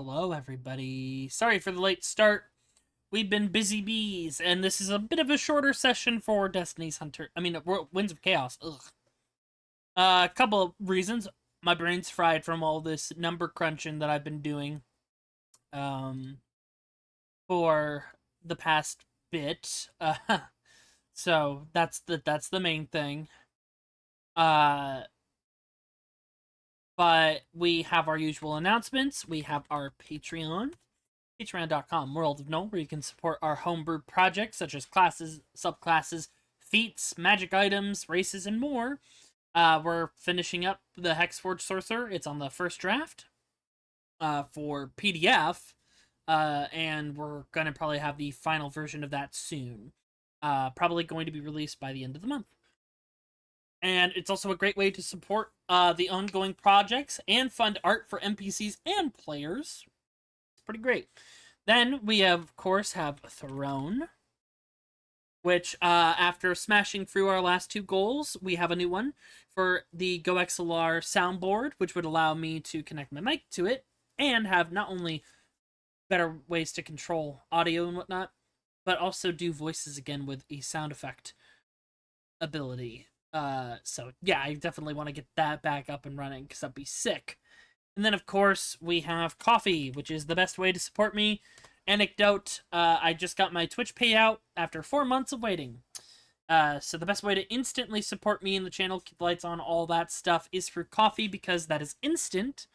Hello, everybody. Sorry for the late start. We've been busy bees, and this is a bit of a shorter session for Destiny's Winds of Chaos. Ugh. A couple of reasons. My brain's fried from all this number crunching that I've been doing for the past bit. So that's the main thing. But we have our usual announcements. We have our Patreon, patreon.com, World of Null, where you can support our homebrew projects such as classes, subclasses, feats, magic items, races, and more. We're finishing up the Hexforged Sorcerer. It's on the first draft for PDF, and we're going to probably have the final version of that soon. Probably going to be released by the end of the month. And it's also a great way to support the ongoing projects and fund art for NPCs and players. It's pretty great. Then we, of course, have Throne, which, after smashing through our last two goals, we have a new one for the GoXLR soundboard, which would allow me to connect my mic to it and have not only better ways to control audio and whatnot, but also do voices again with a sound effect ability. So yeah, I definitely want to get that back up and running because that'd be sick. And then, of course, we have Coffee, which is the best way to support me. Anecdote, I just got my Twitch payout after 4 months of waiting. So the best way to instantly support me and the channel, keep the lights on, all that stuff, is through Coffee, because that is instant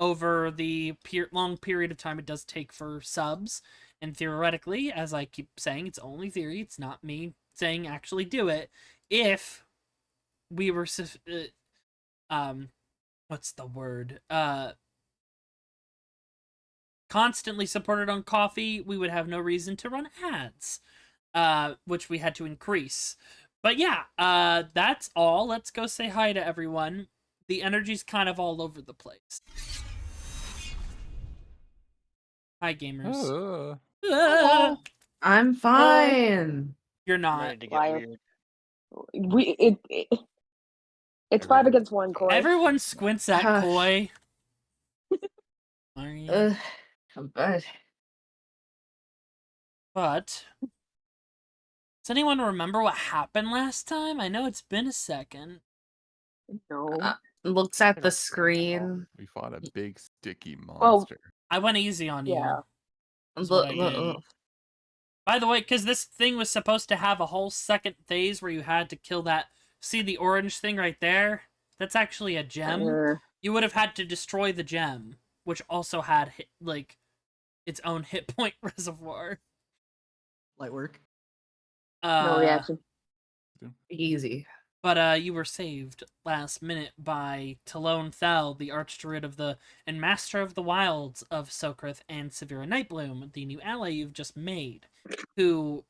over the long period of time it does take for subs. And theoretically, as I keep saying, it's only theory, it's not me saying actually do it. If we were what's the word, constantly supported on Coffee, we would have no reason to run ads, which we had to increase. But yeah, that's all. Let's go say hi to everyone. The energy's kind of all over the place. Hi, gamers. I'm fine. You're not. Ready to get weird. It's 5 against 1, Koi. Everyone squints at Hush. Koi. Are you? But But does anyone remember what happened last time? I know it's been a second. No. looks at the screen. We fought a big sticky Well, monster. I went easy on you. Yeah. Is what I did. By the way, because this thing was supposed to have a whole second phase where you had to kill that. See the orange thing right there? That's actually a gem. You would have had to destroy the gem, which also had its own hit point reservoir. Light work. No reaction. Easy. But you were saved last minute by Talon Thal, the Archdruid and Master of the Wilds of Sokrith and Severa Nightbloom, the new ally you've just made, who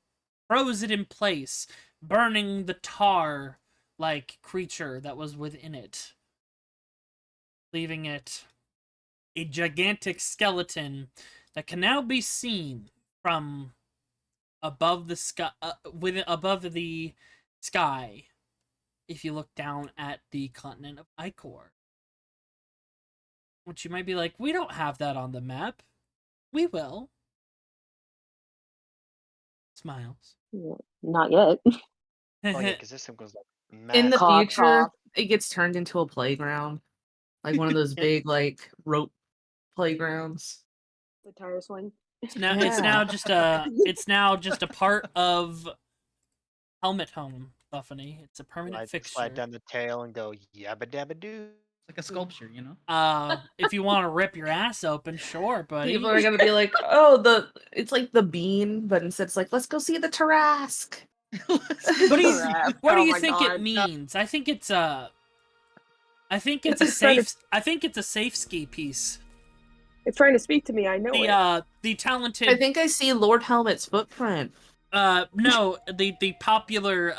froze it in place, burning the tar-like creature that was within it, leaving it a gigantic skeleton that can now be seen from above the sky, above the sky, if you look down at the continent of Icor. Which you might be like, we don't have that on the map. We will. Smiles. Not yet. Oh yeah, because this thing goes like In the Cough, future, cough. it gets turned into a playground, like one of those big rope playgrounds. The tire swing. It's now just a part of Helmet Home, Buffany. It's a permanent fixture. Slide down the tail and go yabba dabba doo. It's like a sculpture, you know? If you want to rip your ass open, sure, buddy. People are gonna be like, "Oh, it's like the bean," but instead it's like, "Let's go see the Tarask." What do you Oh think my it means? I think it's a safe ski piece. It's trying to speak to me, I know it. The talented I think I see Lord Helmet's footprint. no, the popular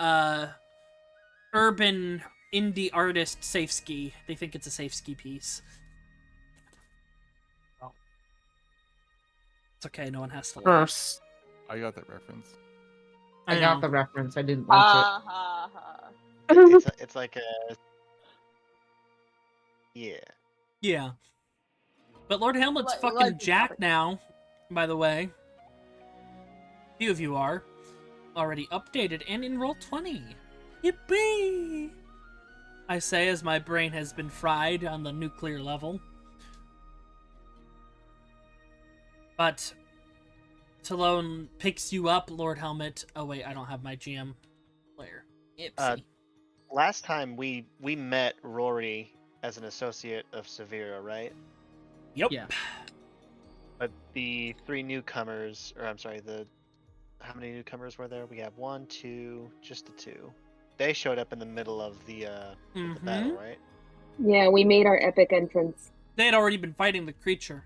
urban indie artist Safe Ski. They think it's a safe ski piece. Oh. It's okay, no one has to laugh. Gross. I got that reference. I got the reference. I didn't like it. It's like a yeah. Yeah. But Lord Helmet's Like- fucking like the Jack topic. now, by the way. A few of you are already updated and in roll 20. Yippee! I say as my brain has been fried on the nuclear level. But Talone picks you up, Lord Helmet. Oh wait, I don't have my GM player. Ipsy. Last time we met Rory as an associate of Severa, right? Yep. Yeah. But the three newcomers, or I'm sorry, how many newcomers were there? We have 1, 2, just the 2. They showed up in the middle of the battle, right? Yeah, we made our epic entrance. They had already been fighting the creature.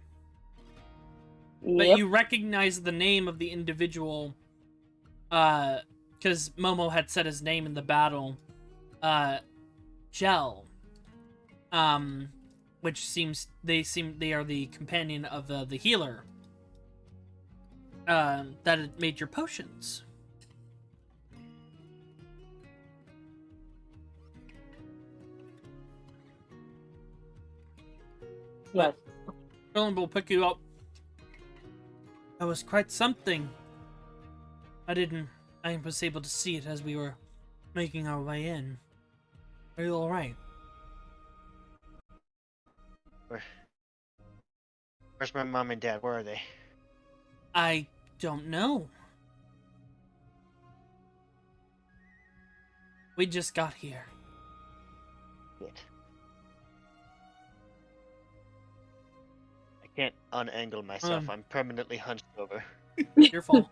But Yep. you recognize the name of the individual, because Momo had said his name in the battle, Gel, which they are the companion of the healer, that had made your potions. Yes. Roland will pick you up. That was quite something. I was able to see it as we were making our way in. Are you alright? Where's my mom and dad? Where are they? I don't know. We just got here. Shit. I can't unangle myself. I'm permanently hunched over. Your fault.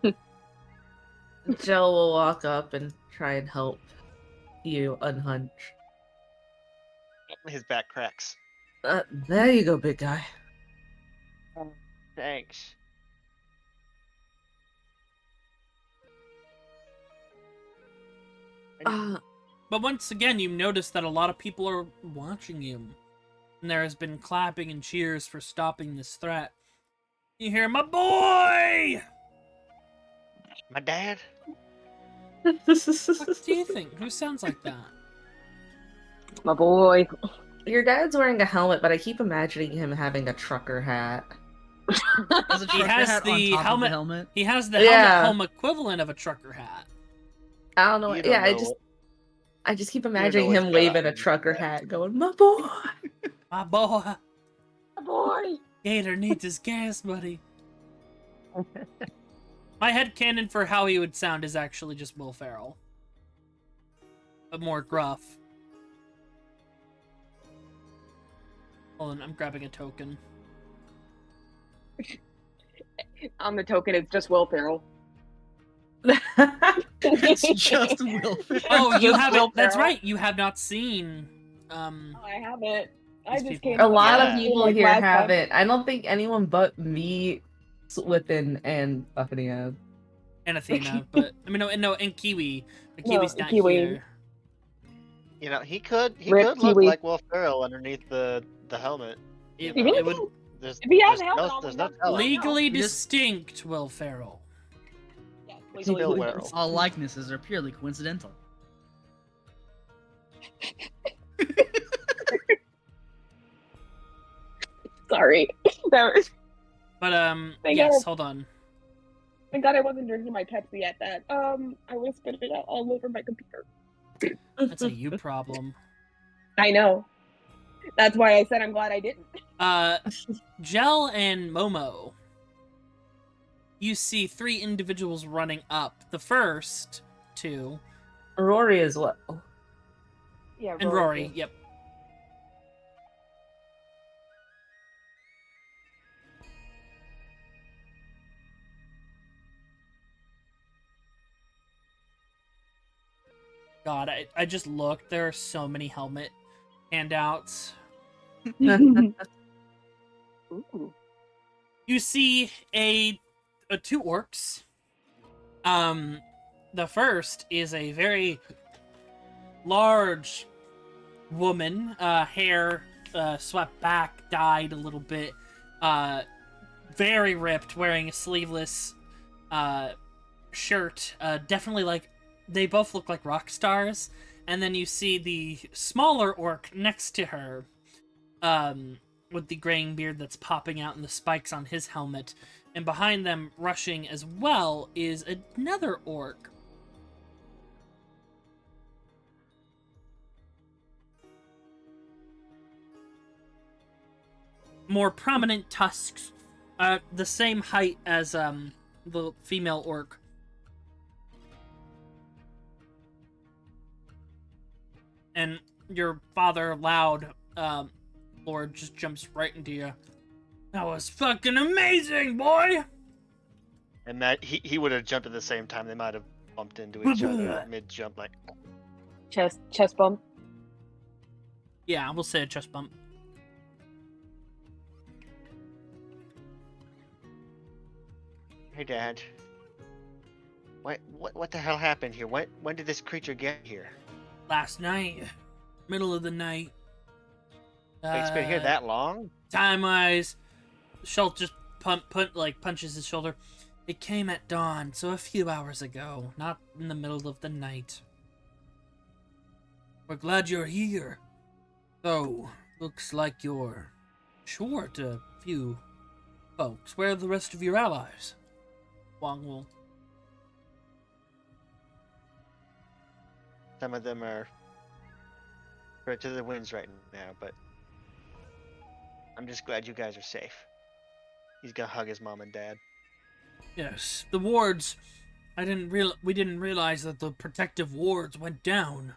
Jill will walk up and try and help you unhunch. His back cracks. There you go, big guy. Thanks. But once again, you notice that a lot of people are watching you. And there has been clapping and cheers for stopping this threat. You hear, my boy! My dad? What do you think? Who sounds like that? My boy. Your dad's wearing a helmet, but I keep imagining him having a trucker hat. Has a He trucker has hat on the top of helmet. the helmet. He has the Yeah. helmet home equivalent of a trucker hat. I don't know. You don't Yeah, know I just keep know imagining what's him got waving a on trucker that. hat, going, "My boy." My boy, My boy. Gator needs his gas money. My headcanon for how he would sound is actually just Will Ferrell. But more gruff. Hold on, I'm grabbing a token. On the token, it's just Will Ferrell. It's just Will Ferrell. Oh, you Just haven't. Will That's Ferrell. right. You have not seen. I haven't. I These just people- came. A lot Yeah. of people like here last time. haven't. I don't think anyone but me, Swithin, and Buffany have. And Athena, but I mean, no, and Kiwi. But No, Kiwi's not Kiwi. here. You know, he could Rip look Kiwi. like Will Ferrell underneath the helmet. It, He really it would can. There's, If he has there's a helmet no, on, there's then no that's telling. legally You just- distinct Will Ferrell. Yeah, Still legally. Ferrell. All likenesses are purely coincidental. Sorry. That was. But Thank yes, God. hold on. Thank God I wasn't drinking my Pepsi at that. I would have spit it out all over my computer. That's a you problem. I know. That's why I said I'm glad I didn't. Gel and Momo. You see 3 individuals running up. The first 2, Rory as well. Yeah, and Rory. too. Yep. God, I just looked. There are so many helmet handouts. Ooh. You see a 2 orcs. The first is a very large woman, hair swept back, dyed a little bit, very ripped, wearing a sleeveless shirt. Definitely like they both look like rock stars. And then you see the smaller orc next to her, with the graying beard that's popping out and the spikes on his helmet. And behind them, rushing as well, is another orc. More prominent tusks, the same height as the female orc. And your father, Loud, Lord, just jumps right into you. That was fucking amazing, boy! And that he would have jumped at the same time. They might have bumped into each other mid jump, like. Chest bump. Yeah, we'll say a chest bump. Hey, Dad. What the hell happened here? When did this creature get here? Last night, middle of the night. It's been here that long? Time-wise, Schultz just punches his shoulder. It came at dawn, so a few hours ago, not in the middle of the night. We're glad you're here. Though, looks like you're short a few folks. Where are the rest of your allies? Wong will. Some of them are right to the winds right now, but I'm just glad you guys are safe. He's gonna hug his mom and dad. Yes, the wards. We didn't realize that the protective wards went down.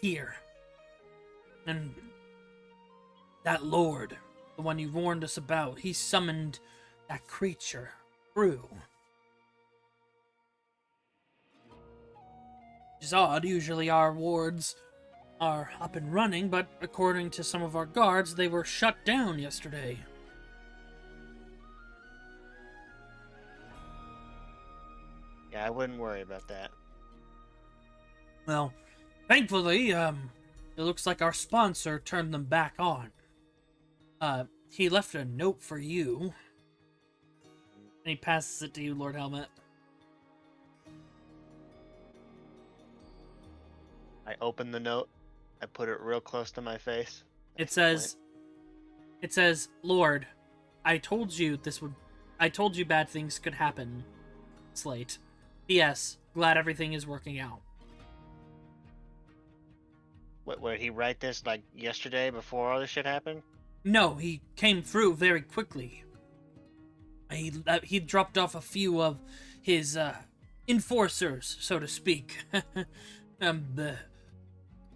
Here. And that lord, the one you warned us about, he summoned that creature through. It's odd, usually our wards are up and running, but according to some of our guards, they were shut down yesterday. Yeah, I wouldn't worry about that. Well, thankfully, it looks like our sponsor turned them back on. He left a note for you. And he passes it to you, Lord Helmet. I open the note. I put it real close to my face. It says, Lord, I told you bad things could happen, Slate. P.S. Glad everything is working out. Where he write this like yesterday before all this shit happened? No, he came through very quickly. He dropped off a few of his enforcers, so to speak.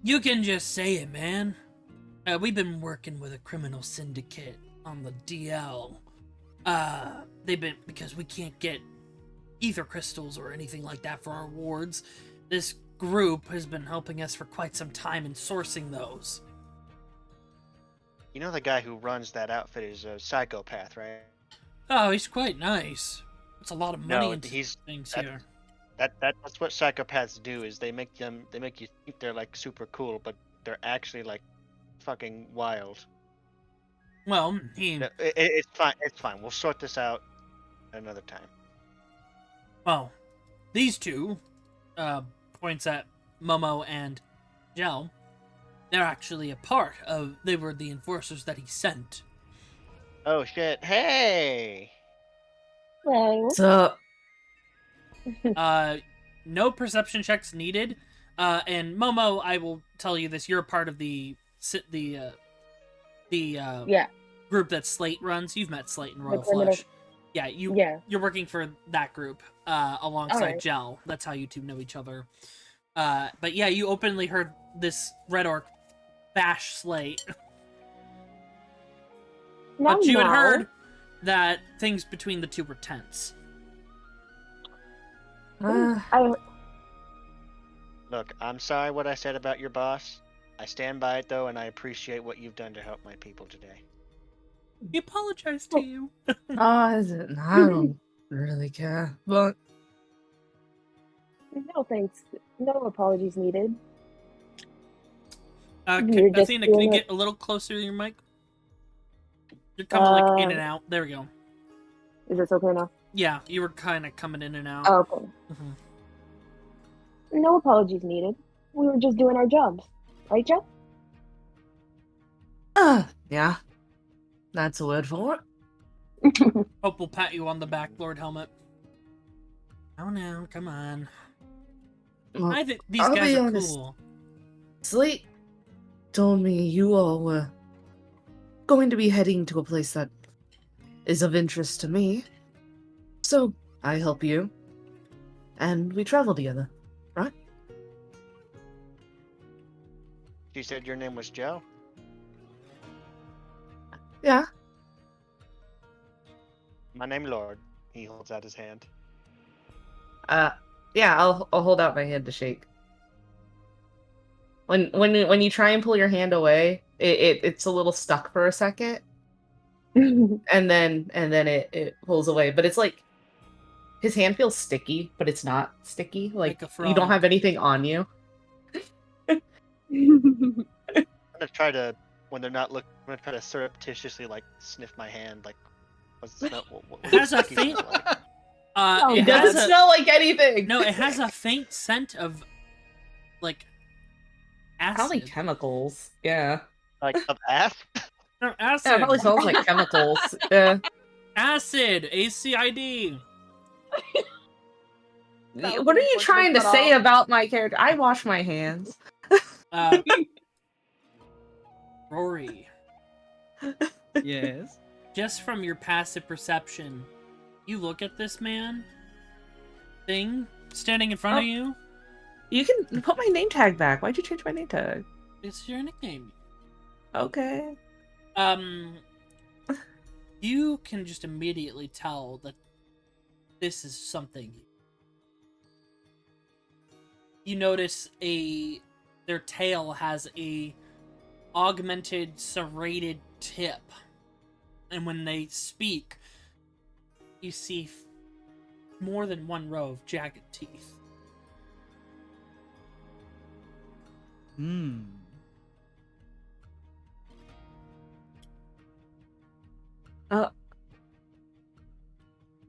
You can just say it, man. We've been working with a criminal syndicate on the DL. Because we can't get ether crystals or anything like that for our wards. This group has been helping us for quite some time in sourcing those. You know the guy who runs that outfit is a psychopath, right? Oh, he's quite nice. It's a lot of money No, into he's things here. That's what psychopaths do. Is they make you think they're like super cool, but they're actually like fucking wild. Well, It's fine. It's fine. We'll sort this out another time. Well, these two, points at Momo and Engell, they're actually a part of, they were the enforcers that he sent. Oh shit! Hey. Well, What's up? No perception checks needed. And Momo, I will tell you this: you're a part of the yeah. group that Slate runs. You've met Slate and Royal criminal- Flush. Yeah, Yeah. you're working for that group alongside Alright. Gel. That's how you two know each other. But yeah, you openly heard this Red Orc bash Slate. Not But you had now. heard that things between the two were tense. I Look, I'm sorry what I said about your boss. I stand by it though, and I appreciate what you've done to help my people today. He apologized to you. I don't really care, but no thanks. No apologies needed. Athena, You're just can you doing get a little closer to your mic? You're coming like in and out. There we go. Is this okay now? Yeah, you were kind of coming in and out. Oh, okay. Mhm. No apologies needed. We were just doing our jobs, right, Jeff? Yeah. That's a word for it. Hope will pat you on the back, Lord Helmet. Oh no, come on. Well, I think these I'll guys be are honest. cool. Slate told me you all were going to be heading to a place that is of interest to me. So, I help you. And we travel together, right? You said your name was Joe? Yeah. My name Lord. He holds out his hand. Yeah, I'll hold out my hand to shake. When you try and pull your hand away, it's a little stuck for a second, and then it pulls away. But it's like his hand feels sticky, but it's not sticky. Like a you don't frog. have anything on you. I'm gonna try to, when they're not looking, I'm gonna try to surreptitiously like sniff my hand, like what's the smell? What It has does a sticky faint- smell like? Oh, It It has doesn't smell like anything. No, it has a faint scent of, like, acid. Probably chemicals. Yeah. Like of ass? No, acid. Yeah, it probably smells like chemicals. Yeah. Acid. ACID. That was What are the you first trying to one cut say off. about my character? I wash my hands. Rory, Yes. just from your passive perception, you look at this man thing standing in front of you. You can put my name tag back. Why'd you change my name tag? It's your nickname. Okay. You can just immediately tell that this is something. You notice their tail has a augmented serrated tip, and when they speak, you see more than one row of jagged teeth. Hmm.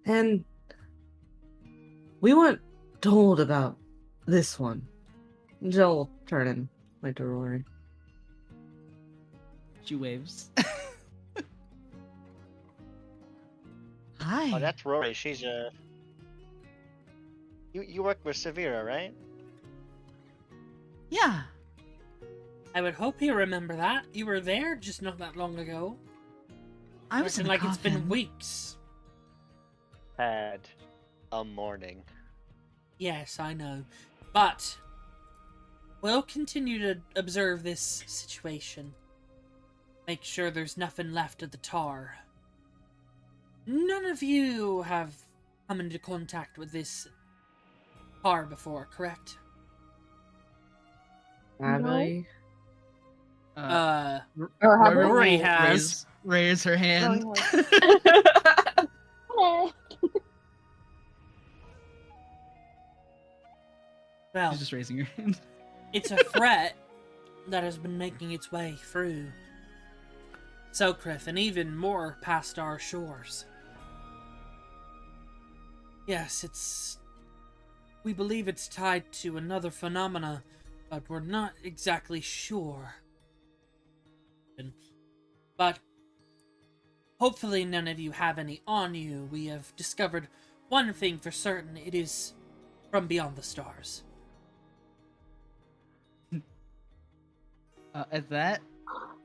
And we weren't told about this one. Jill will turn and point to Rory. She waves. Hi. Oh, that's Rory. She's You work with Severa, right? Yeah. I would hope you remember that. You were there just not that long ago. I was in Acting the like it's been coffin. weeks. Had a morning. Yes, I know. But we'll continue to observe this situation. Make sure there's nothing left of the tar. None of you have come into contact with this tar before, correct? Have No. I? Or have Rory we? Rory will has. raise her hand. Hello. Well, She's just raising her hand. it's a threat that has been making its way through Selkrith and even more past our shores. Yes, we believe it's tied to another phenomena, but we're not exactly sure. But hopefully none of you have any on you. We have discovered one thing for certain. It is from beyond the stars. At that,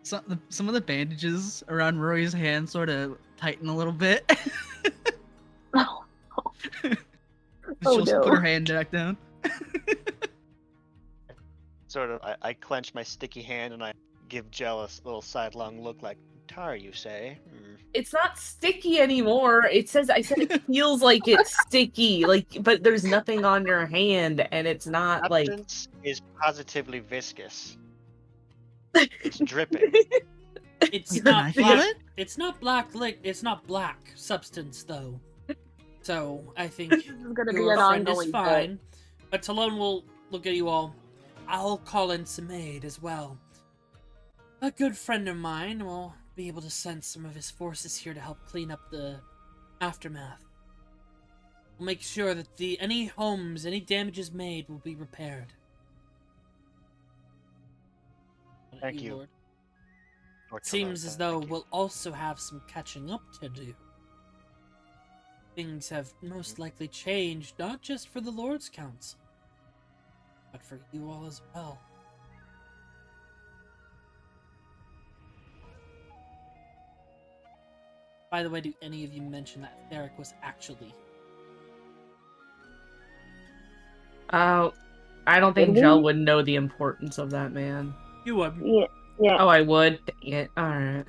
some of the bandages around Rory's hand sort of tighten a little bit. Oh. She'll no. put her hand back down. Sort of, I clench my sticky hand and I give Jell a little sidelong look like, tar, you say? Hmm. It's not sticky anymore. I said it feels like it's sticky, but there's nothing on your hand, and it's not like. Substance is positively viscous. It's dripping. It's Wait, can not I feel black. it? It's not it's not black substance though. So I think This is gonna be your an friend is ongoing fine. But Talon will look at you all. I'll call in some aid as well. A good friend of mine will be able to send some of his forces here to help clean up the aftermath. We'll make sure that any homes, any damages made will be repaired. Thank you. Lord. Or Seems as Toronto, though thank you. we'll also have some catching up to do. Things have most likely changed, not just for the Lord's Council, but for you all as well. By the way, do any of you mention that Theric was actually... Oh, I don't think Did we? Jell would know the importance of that man. You would. Yeah. Oh, I would? Dang it. Alright.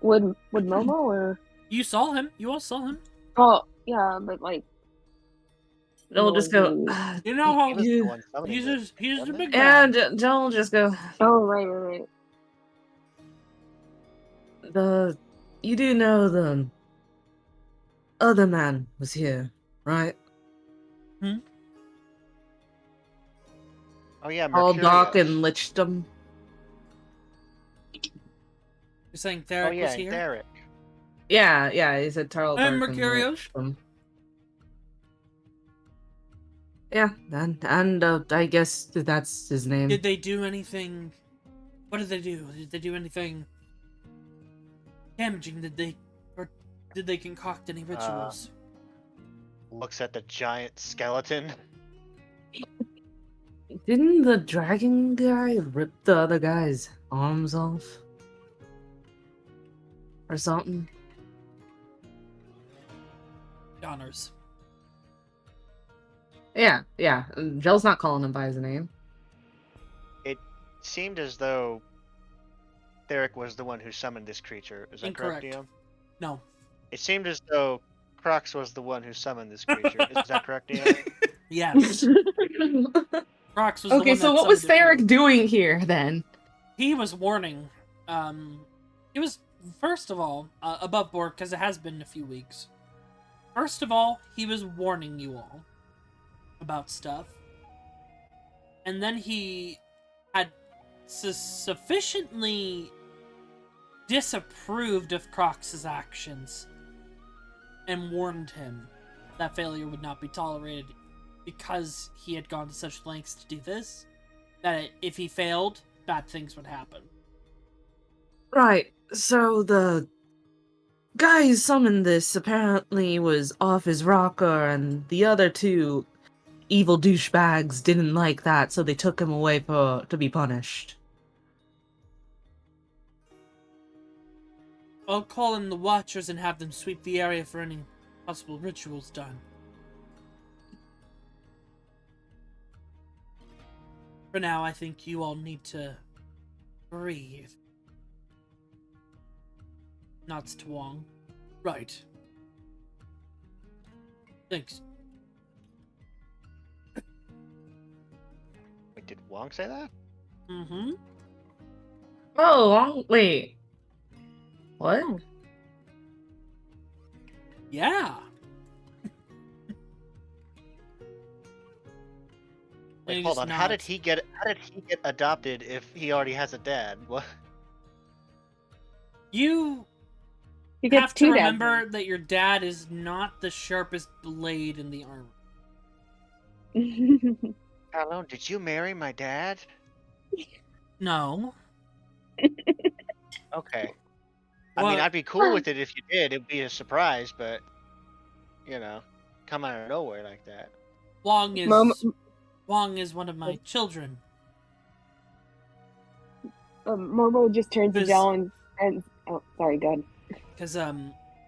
Would Momo or? You saw him. You all saw him. Oh, yeah, but like. They'll just go, knowing You know how... He was the one summoning He's this, the wasn't big and bad. Jell will just go, Oh, right. you do know the other man was here, right? Oh yeah, All dark and Mercurius. liched him. You're saying Oh Theric yeah, was and here? Theric. Yeah, he said Tarl And dark and Mercurius. liched him. Yeah, and I guess that's his name. Did they do anything... What did they do? Did they do anything damaging? Did they concoct any rituals? Looks at the giant skeleton. Didn't the dragon guy rip the other guy's arms off? Or something? Honors. Yeah. Jell's not calling him by his name. It seemed as though Theric was the one who summoned this creature. Is that correct, Incorrect. DM? No. It seemed as though Crocs was the one who summoned this creature. Is that correct, DM? Yes. Crocs was the Okay, one so that what was summoned it. Theric doing here then? He was warning. He was, first of all, above board, because it has been a few weeks. First of all, he was warning you all about stuff. And then he had sufficiently disapproved of Crocs' actions and warned him that failure would not be tolerated because he had gone to such lengths to do this, that if he failed, bad things would happen. Right, so the guy who summoned this apparently was off his rocker, and the other two evil douchebags didn't like that, so they took him away to be punished. I'll call in the Watchers and have them sweep the area for any possible rituals done. For now, I think you all need to breathe. Nods to Wong. Right. Thanks. Wait, did Wong say that? Mm-hmm. Oh, wait. What? Yeah. Wait, hold on. How did he get adopted if he already has a dad? What? You He gets have to two dads remember that your dad is not the sharpest blade in the armor. then. Hello, did you marry my dad? No. Okay. Well, I mean, I'd be cool with it if you did. It'd be a surprise, but you know, come out of nowhere like that. Wong is Momo- Wong is one of my children. Momo just turns to Because- Jell and oh, sorry, go ahead. Because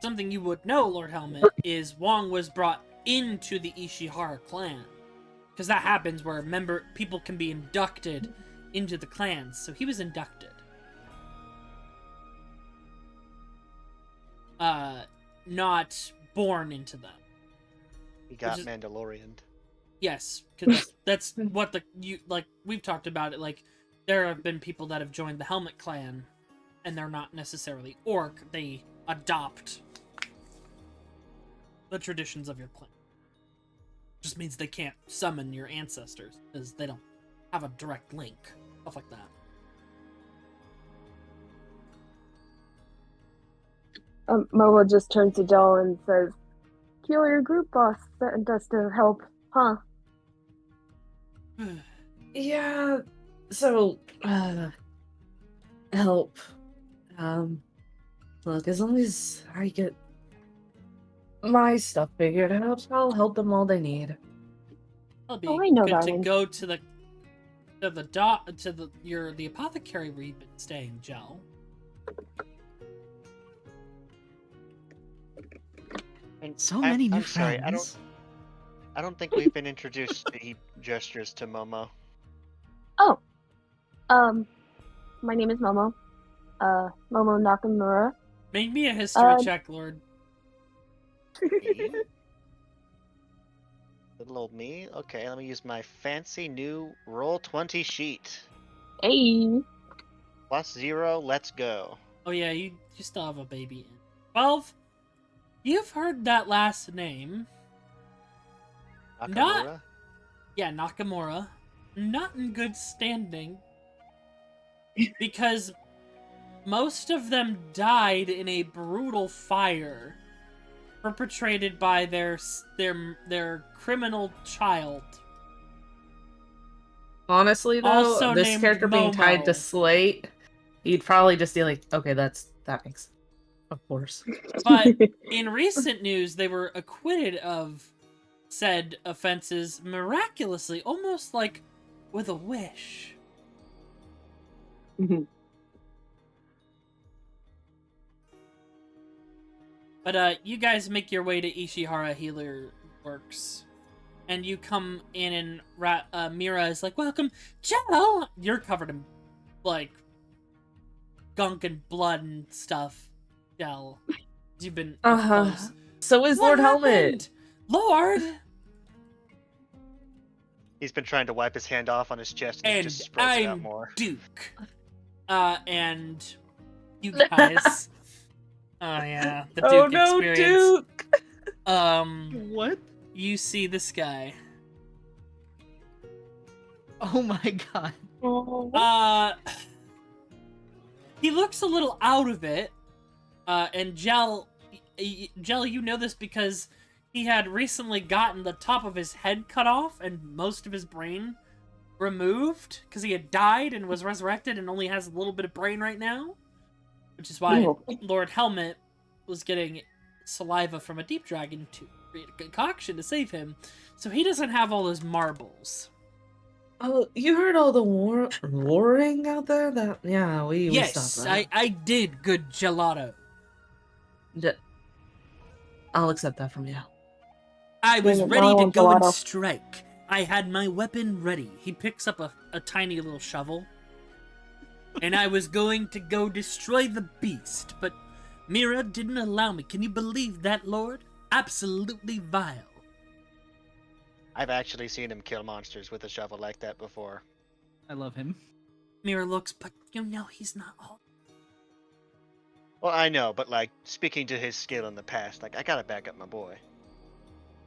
something you would know, Lord Helmet, is Wong was brought into the Ishihara clan. Because that happens where people can be inducted into the clans. So he was inducted. Not born into them. He got Which is- Mandalorian. Yes, because that's what we've talked about it. Like, there have been people that have joined the Helmet clan, and they're not necessarily orc. They adopt the traditions of your clan. Just means they can't summon your ancestors because they don't have a direct link. Stuff like that. Momo just turns to Jell and says, "Kill your group boss sent us to help, huh?" Yeah, so, help. Look, as long as I get my stuff figured out, I'll help them all they need. It'll be Oh, I know, good darling. to go to the the apothecary where you've been staying, Gel. And So many new I'm sorry, friends. I don't think we've been introduced to heat gestures to Momo. Oh, my name is Momo. Momo Nakamura. Make me a history Uh, check, Lord. Me? Little old me? Okay, let me use my fancy new Roll20 sheet. Hey. +0, let's go. Oh yeah, you still have a baby in 12. You've heard that last name. Nakamura? Yeah, Nakamura. Not in good standing. Because most of them died in a brutal fire perpetrated by their criminal child. Honestly, though, Also this named character being tied to Momo. Slate, you'd probably just be like, okay, that makes, of course. But in recent news, they were acquitted of said offenses miraculously, almost like with a wish. But you guys make your way to Ishihara Healer Works, and you come in, and Mira is like, "Welcome, Jello." You're covered in like gunk and blood and stuff, Jell. You've been up close. So is What Lord Helmet. happened? Lord, He's been trying to wipe his hand off on his chest and, and it just spreads it out I'm more. Duke. And you guys. Oh yeah, the Duke Oh no, experience. Duke! What? You see this guy. Oh my god. He looks a little out of it. And Gel, you know this because he had recently gotten the top of his head cut off and most of his brain removed because he had died and was resurrected and only has a little bit of brain right now. Which is why Lord Helmet was getting saliva from a deep dragon to create a concoction to save him. So he doesn't have all his marbles. Oh, you heard all the roaring out there? We Yes, stopped that. I did, good gelato. I'll accept that from you. I was Dang it, ready now I to want go and gelato. strike. I had my weapon ready. He picks up a tiny little shovel. And I was going to go destroy the beast, but Mira didn't allow me. Can you believe that, Lord? Absolutely vile. I've actually seen him kill monsters with a shovel like that before. I love him. Mira looks, but you know he's not all. Well, I know, but like, speaking to his skill in the past, like, I gotta back up my boy.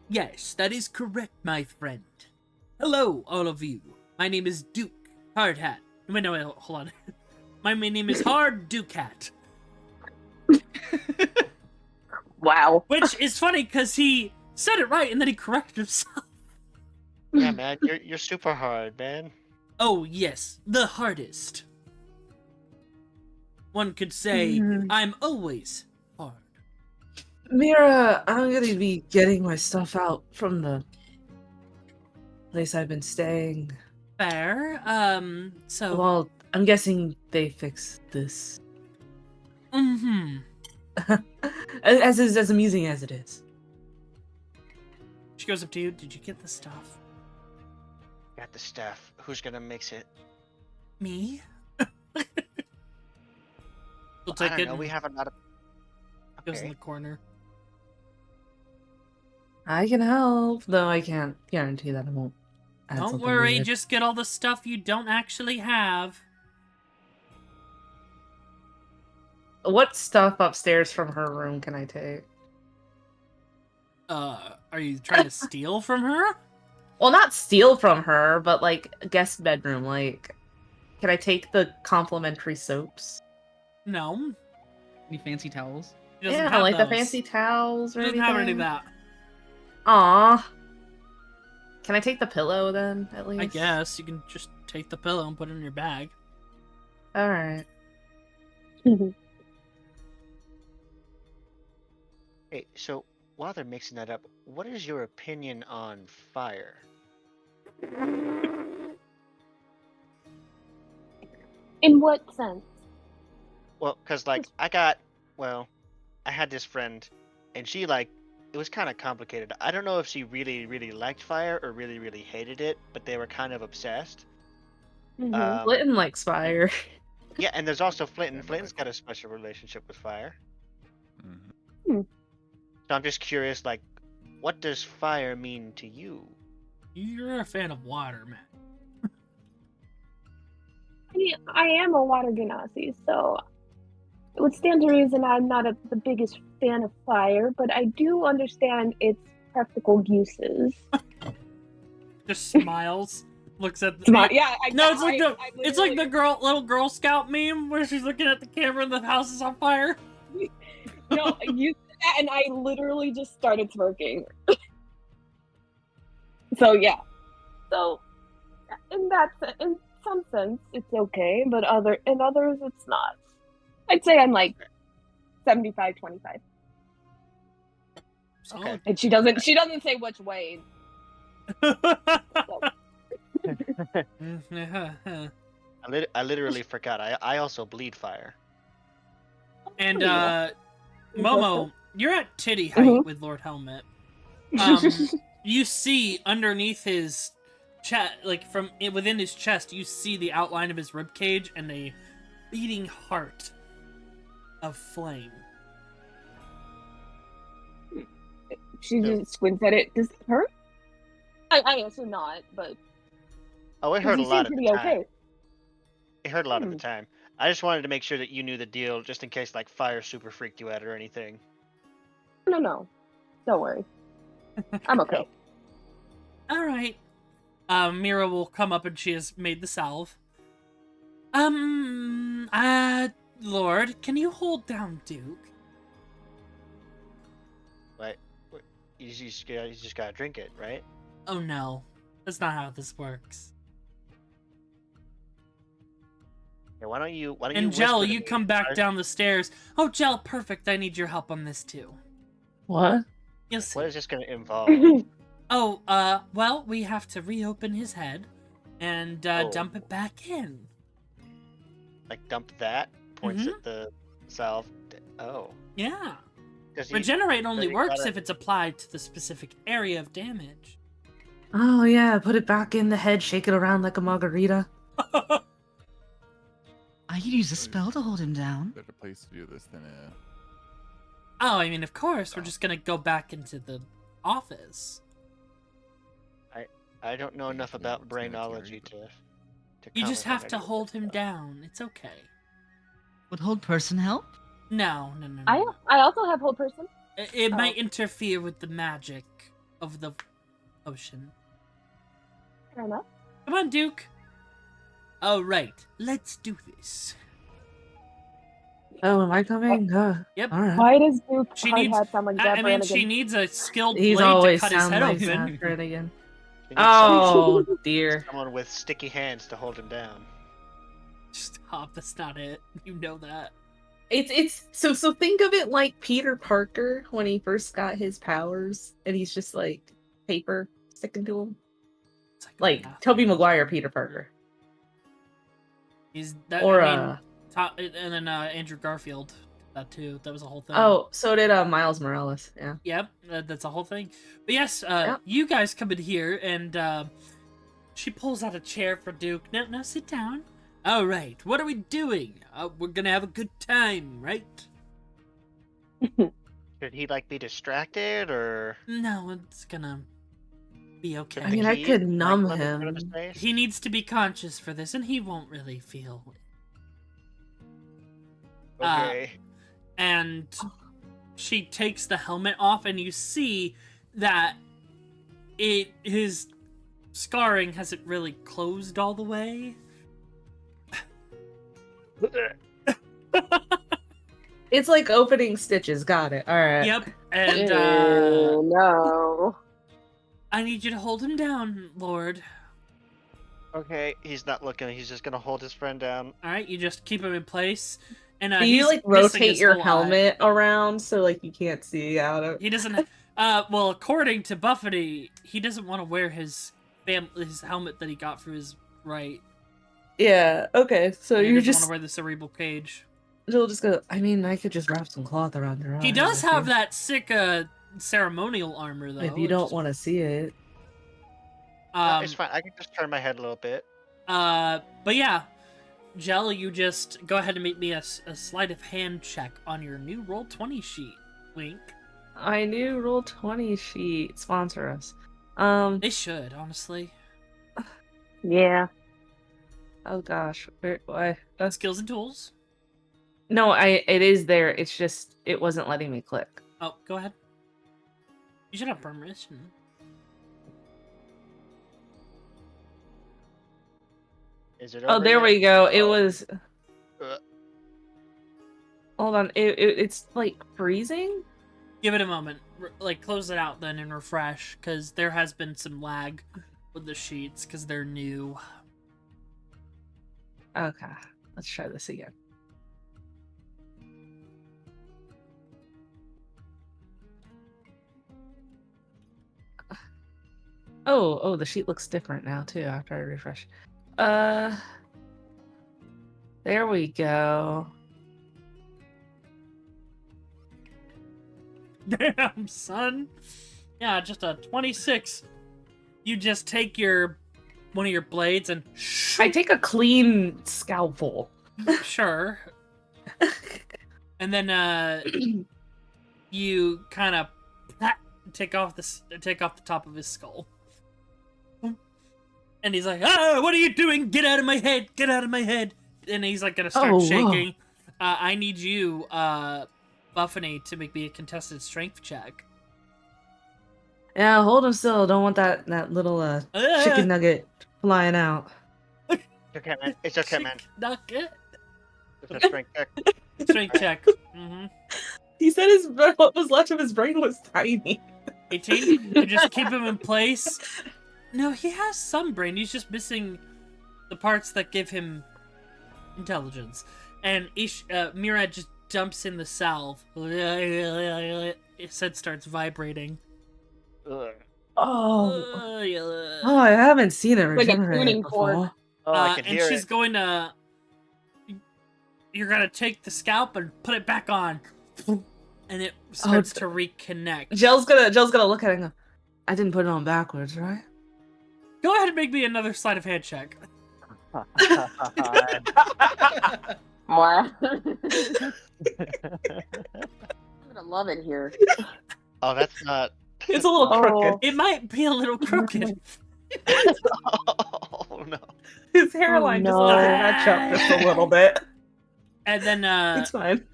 Yes, that is correct, my friend. Hello, all of you. My name is Duke Hardhat. Wait, hold on. My name is Hard Ducat. Wow. Which is funny because he said it right and then he corrected himself. Yeah, man, you're super hard, man. Oh, yes, the hardest. One could say, I'm always hard. Mira, I'm gonna be getting my stuff out from the place I've been staying. Fair. So. Well, I'm guessing they fixed this. Mm-hmm. as amusing as it is. She goes up to you. Did you get the stuff? Got the stuff. Who's gonna mix it? Me? We'll I take don't it. know. We have a lot of. Goes in Okay. the corner. I can help, though I can't guarantee that I won't. Add Don't something worry. weird. Just get all the stuff you don't actually have. What stuff upstairs from her room can I take? Are you trying to steal from her? Well, not steal from her, but like guest bedroom. Like, can I take the complimentary soaps? No. Any fancy towels? She doesn't Yeah, have like those. the fancy towels or She doesn't anything. have any of that. Aw. Can I take the pillow then, at least? I guess you can just take the pillow and put it in your bag. Alright. Hey, so while they're mixing that up, what is your opinion on fire? In what sense? Well, because like I had this friend, and she like it was kind of complicated. I don't know if she really really liked fire or really really hated it, but they were kind of obsessed. Mm-hmm. Litton likes fire. Yeah, and there's also Flint, and Yeah, Flint's my- got a special relationship with fire. Mhm. So I'm just curious, like, what does fire mean to you? You're a fan of water, man. I mean, I am a water genasi, so it would stand to reason I'm not the biggest fan of fire, but I do understand its practical uses. Just smiles, looks at the. Yeah, No, it's like it's like the little Girl Scout meme where she's looking at the camera and the house is on fire. No, you said that, and I literally just started twerking. So yeah, so in some sense, it's okay, but in others, it's not. I'd say I'm like 75-25, Okay. and she doesn't say which way. So. I literally forgot. I also bleed fire. And Yeah. Momo, you're at titty height Mhm. with Lord Helmet. You see underneath his chest, like from within his chest, you see the outline of his rib cage and a beating heart of flame. She just squints at it. Does it hurt? I assume not, but Oh, it hurt a he lot seemed at to the be time. okay. It hurt a lot at the time. I just wanted to make sure that you knew the deal, just in case like fire super freaked you out or anything. No, don't worry. I'm okay. All right. Mira will come up and she has made the salve. Lord, can you hold down Duke? Right? You just gotta drink it, right? Oh no, that's not how this works. Yeah, why don't you And whisper Jell, to you me? come back down the stairs. Oh, Jell, perfect. I need your help on this too. What? You'll see. What is this gonna involve? Oh, well, we have to reopen his head and dump it back in. Like dump that? Points Mhm. at the salve. Oh. Yeah. Does he, Regenerate only he works gotta- if it's applied to the specific area of damage. Oh yeah, put it back in the head, shake it around like a margarita. I could use a spell to hold him down. Better place to do this than Oh, I mean, of course, we're just gonna go back into the office. I don't know enough Yeah, about it's brainology military, to You just comment on have to any of hold this him stuff. down. It's okay. Would hold person help? No. I also have whole person. It Oh. might interfere with the magic of the ocean. Fair enough. Come on, Duke. All right, let's do this. Oh, am I coming? Yep. All right. Why does Duke She hard needs. hat sound like I Zap mean, Brannigan? she needs a skilled He's blade to always cut his sound head like open. Zach again. She needs Oh dear. someone with sticky hands to hold him down. Stop. That's not it. You know that. It's so think of it like Peter Parker when he first got his powers and he's just like paper sticking to him. Like Psychopath. Tobey Maguire Peter Parker. He's that. Or I mean, and then Andrew Garfield. That too. That was a whole thing. oh, so did Miles Morales. Yeah. Yep, that's a whole thing. But yes, Yep. you guys come in here, and she pulls out a chair for Duke. No, sit down. All right, what are we doing? We're gonna have a good time, right? Should he like be distracted or? No, it's gonna be okay. I mean, I He- could like, numb let me put him to him. space? He needs to be conscious for this, and he won't really feel. Okay. And she takes the helmet off, and you see that his scarring hasn't really closed all the way. It's like opening stitches. Got it. All right. Yep, and Oh, no. I need you to hold him down, Lord. Okay, he's not looking. He's just gonna hold his friend down. All right, you just keep him in place, And Do you he's like missing rotate his your whole eye. helmet around so like you can't see out of? He doesn't. Well, according to Buffany, he doesn't want to wear his helmet that he got for his right. Yeah. Okay. So And he you're doesn't want just to wear the cerebral cage. you'll just go. I mean, I could just wrap some cloth around your eye. He does if have you- that sick ceremonial armor though. If you don't want to see it. No, it's fine. I can just turn my head a little bit. But yeah, Gel, you just go ahead and make me a sleight of hand check on your new Roll20 sheet. Wink. I knew Roll20 sheet sponsor us. They should, honestly. Yeah. Oh gosh, why? Skills and tools. No, it is there. It's just it wasn't letting me click. Oh, go ahead. You should have permission. Is it Oh, over there yet? we go. It Oh. was. Uh, Hold on. It's like freezing. Give it a moment. Like, close it out then and refresh, because there has been some lag with the sheets, because they're new. Okay, let's try this again. Oh, the sheet looks different now too after I refresh. There we go. Damn, son. Yeah, just a 26. You just take one of your blades and I take a clean scalpel. sure. And then you kind of take off the top of his skull. And he's like, "Ah, what are you doing? Get out of my head! Get out of my head!" And he's like gonna start Oh, shaking. I need you, Buffany, to make me a contested strength check. Yeah, hold him still. Don't want that little chicken nugget flying out. It's okay, man. It's okay, man. Nugget. It's a strength check. Strength check. Mm-hmm. He said what was left of his brain was tiny. 18. You just keep him in place. No, he has some brain. He's just missing the parts that give him intelligence. And Murad just dumps in the salve. His head starts vibrating. Ugh. Oh, I haven't seen it Like a regenerate tuning fork. before. Oh, I can and hear she's it. going to... You're going to take the scalp and put it back on. And it starts to reconnect. Gel's gonna look at it and go, I didn't put it on backwards, right? Go ahead and make me another sleight of hand check. Wow. I'm gonna love it here. Oh, that's not. It's a little Oh. crooked. It might be a little crooked. Oh no. His hairline just no. doesn't match up just a little bit. And then, It's fine.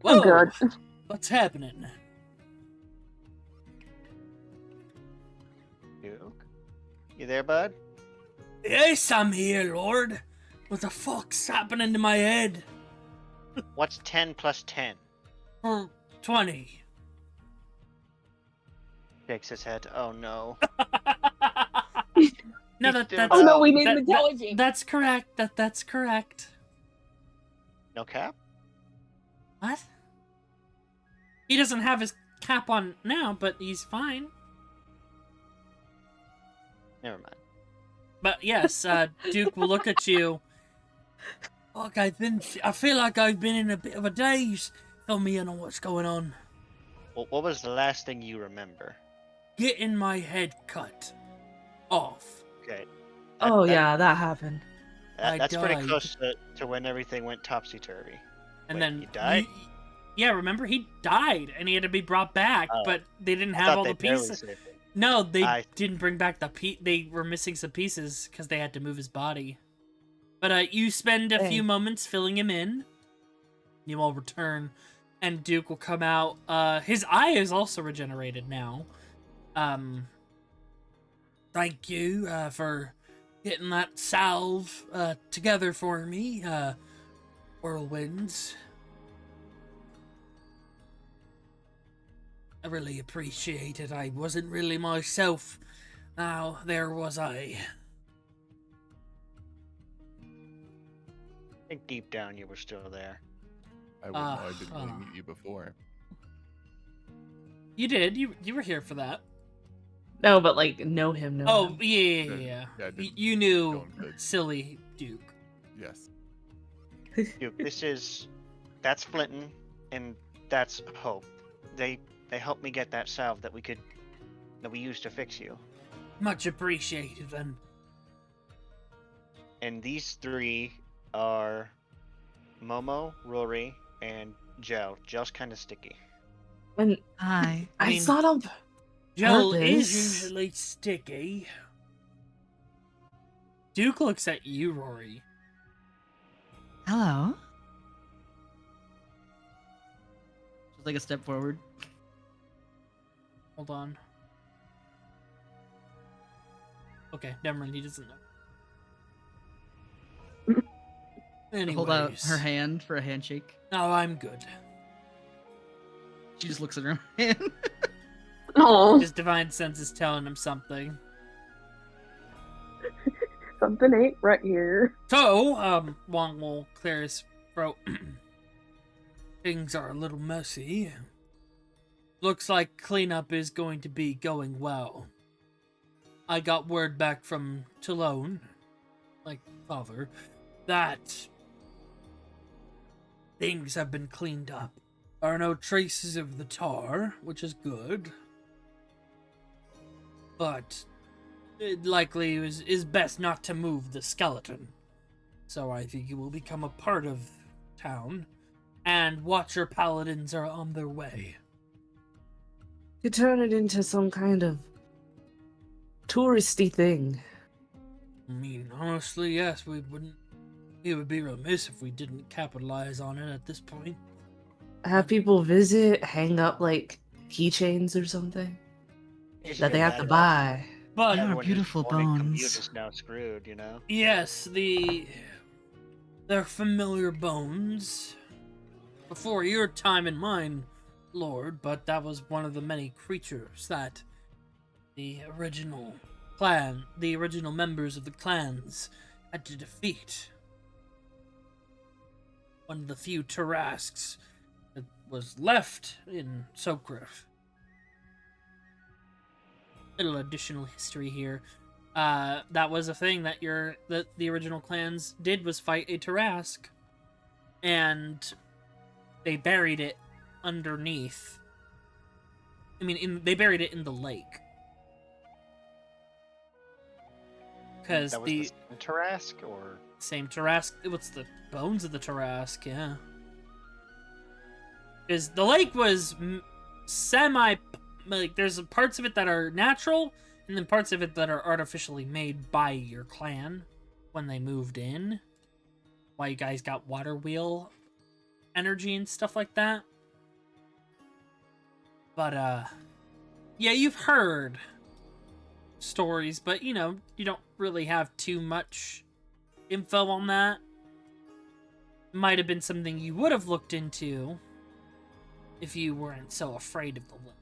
Whoa, Oh, good. what's happening? Duke? You there, bud? Yes, I'm here, Lord. What the fuck's happening to my head? What's 10 plus 10? 20. Shakes his head. Oh no. No, He's doing that's Oh no, we well. need that- intelligence. that's correct. That's correct. No cap? What? He doesn't have his cap on now, but he's fine. Never mind. But yes, Duke will look at you. Look, I feel like I've been in a bit of a daze. Fill me in on what's going on. Well, what was the last thing you remember? Getting my head cut off. Okay. Oh yeah, that happened. I That's pretty died. close to when everything went topsy-turvy. And Wait, then he died? yeah, remember he died and he had to be brought back, Oh. but they didn't I have thought all they the barely pieces. saved it. No, they I- didn't bring back they were missing some pieces because they had to move his body. But you spend a few Dang. moments filling him in. You all return, and Duke will come out. His eye is also regenerated now. Thank you for getting that salve together for me, Whirlwinds. I really appreciate it. I wasn't really myself. Now, there was I. think deep down you were still there. I wouldn't know. I didn't really meet you before. You did. You were here for that. No, but like know him. Oh, Him. yeah. Yeah, I didn't You know knew him good. silly Duke. Yes. Duke, that's Flinton, and that's Hope. They helped me get that salve that we used to fix you. Much appreciated, then. And these three are Momo, Rory, and Joe. Joe's kind of sticky. And Hi. I mean, it's not on Joel purpose. is usually sticky. Duke looks at you, Rory. Hello. Just like a step forward. Hold on. Okay, never mind. He doesn't know. Anyways. Hold out her hand for a handshake. Oh, I'm good. She just looks at her hand. Oh, His divine sense is telling him something. something ain't right here. So, Wong will clear his throat. Things are a little messy. Looks like cleanup is going to be going well. I got word back from Talone, like father, that things have been cleaned up. There are no traces of the tar, which is good. But it likely is best not to move the skeleton. So I think it will become a part of town, and Watcher Paladins are on their way. You turn it into some kind of touristy thing. I mean, honestly, yes, it would be remiss if we didn't capitalize on it at this point. Have people visit, hang up like keychains or something that they have to buy. But Yeah. Everyone who's beautiful morning commute bones. is now screwed, you know? yes, they're familiar bones. Before your time and mine, Lord, but that was one of the many creatures that the original members of the clans had to defeat. One of the few Tarasks that was left in Socref. Little additional history here. That was a thing that the original clans did, was fight a Tarask, and they buried it underneath. I mean, they buried it in the lake. Because That was the Tarask, or same Tarask. What's the bones of the Tarask? Yeah. Because the lake was like, there's parts of it that are natural, and then parts of it that are artificially made by your clan when they moved in. Why you guys got water wheel energy and stuff like that. But yeah, you've heard stories, but you don't really have too much info on that. Might have been something you would have looked into if you weren't so afraid of the lake.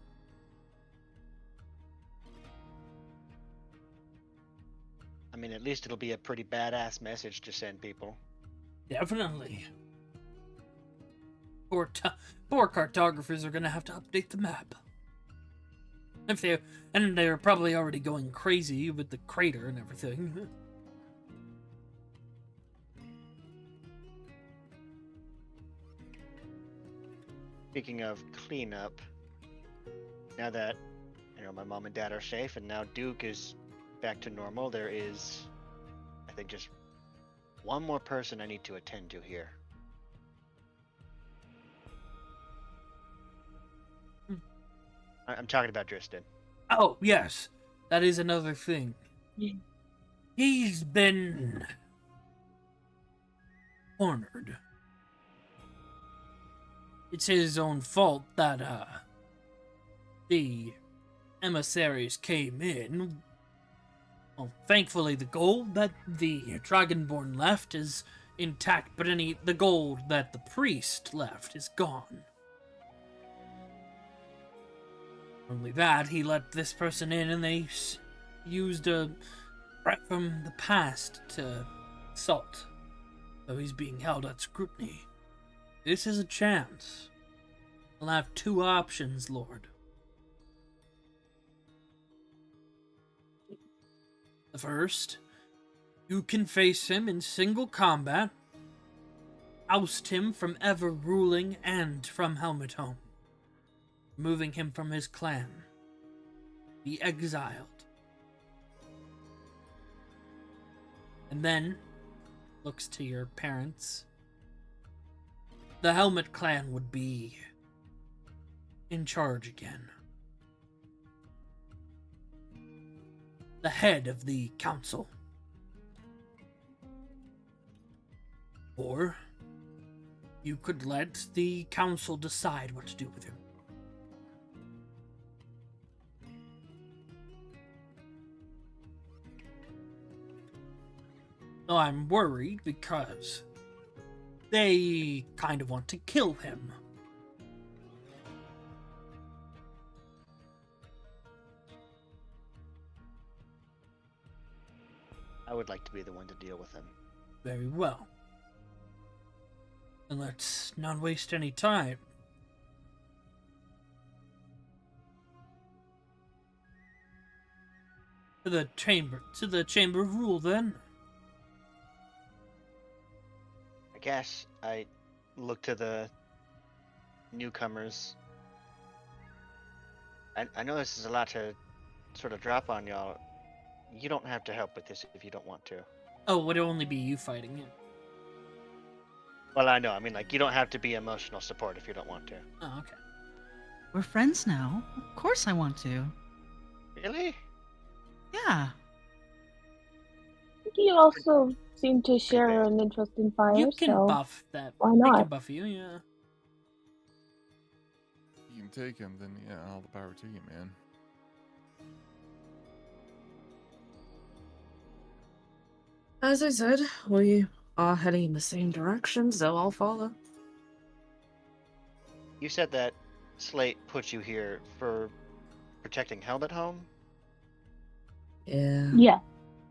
I mean, at least it'll be a pretty badass message to send people. Definitely. Poor cartographers are gonna have to update the map. And they're probably already going crazy with the crater and everything. Speaking of cleanup, now that my mom and dad are safe, and now Duke is back to normal, there is, I think, just one more person I need to attend to here. I'm talking about Dristan. Oh, yes. That is another thing. Yeah. He's been cornered. It's his own fault that, the emissaries came in. Well, thankfully the gold that the Dragonborn left is intact, but the gold that the priest left is gone. Only that, he let this person in and they used a threat from the past to assault though he's being held at scrutiny. This is a chance. I'll have two options, Lord. The first, you can face him in single combat, oust him from ever ruling and from Helmet Home, removing him from his clan, be exiled. And then, looks to your parents, the Helmet Clan would be in charge again. The head of the council. Or you could let the council decide what to do with him. So I'm worried because they kind of want to kill him. I would like to be the one to deal with him. Very well. And let's not waste any time. To the chamber of rule, then. I guess I look to the newcomers. I know this is a lot to sort of drop on y'all. You don't have to help with this if you don't want to. Oh, would it only be you fighting him? Well, I know. I mean, like, you don't have to be emotional support if you don't want to. Oh, okay. We're friends now. Of course I want to. Really? Yeah. You also seem to share an interest in fire, You can so buff that. why They can not? buff you, yeah. You can take him, then yeah, all the power to you, man. As I said, we are heading in the same direction, so I'll follow. You said that Slate put you here for protecting Helmet Home? Yeah. Yeah,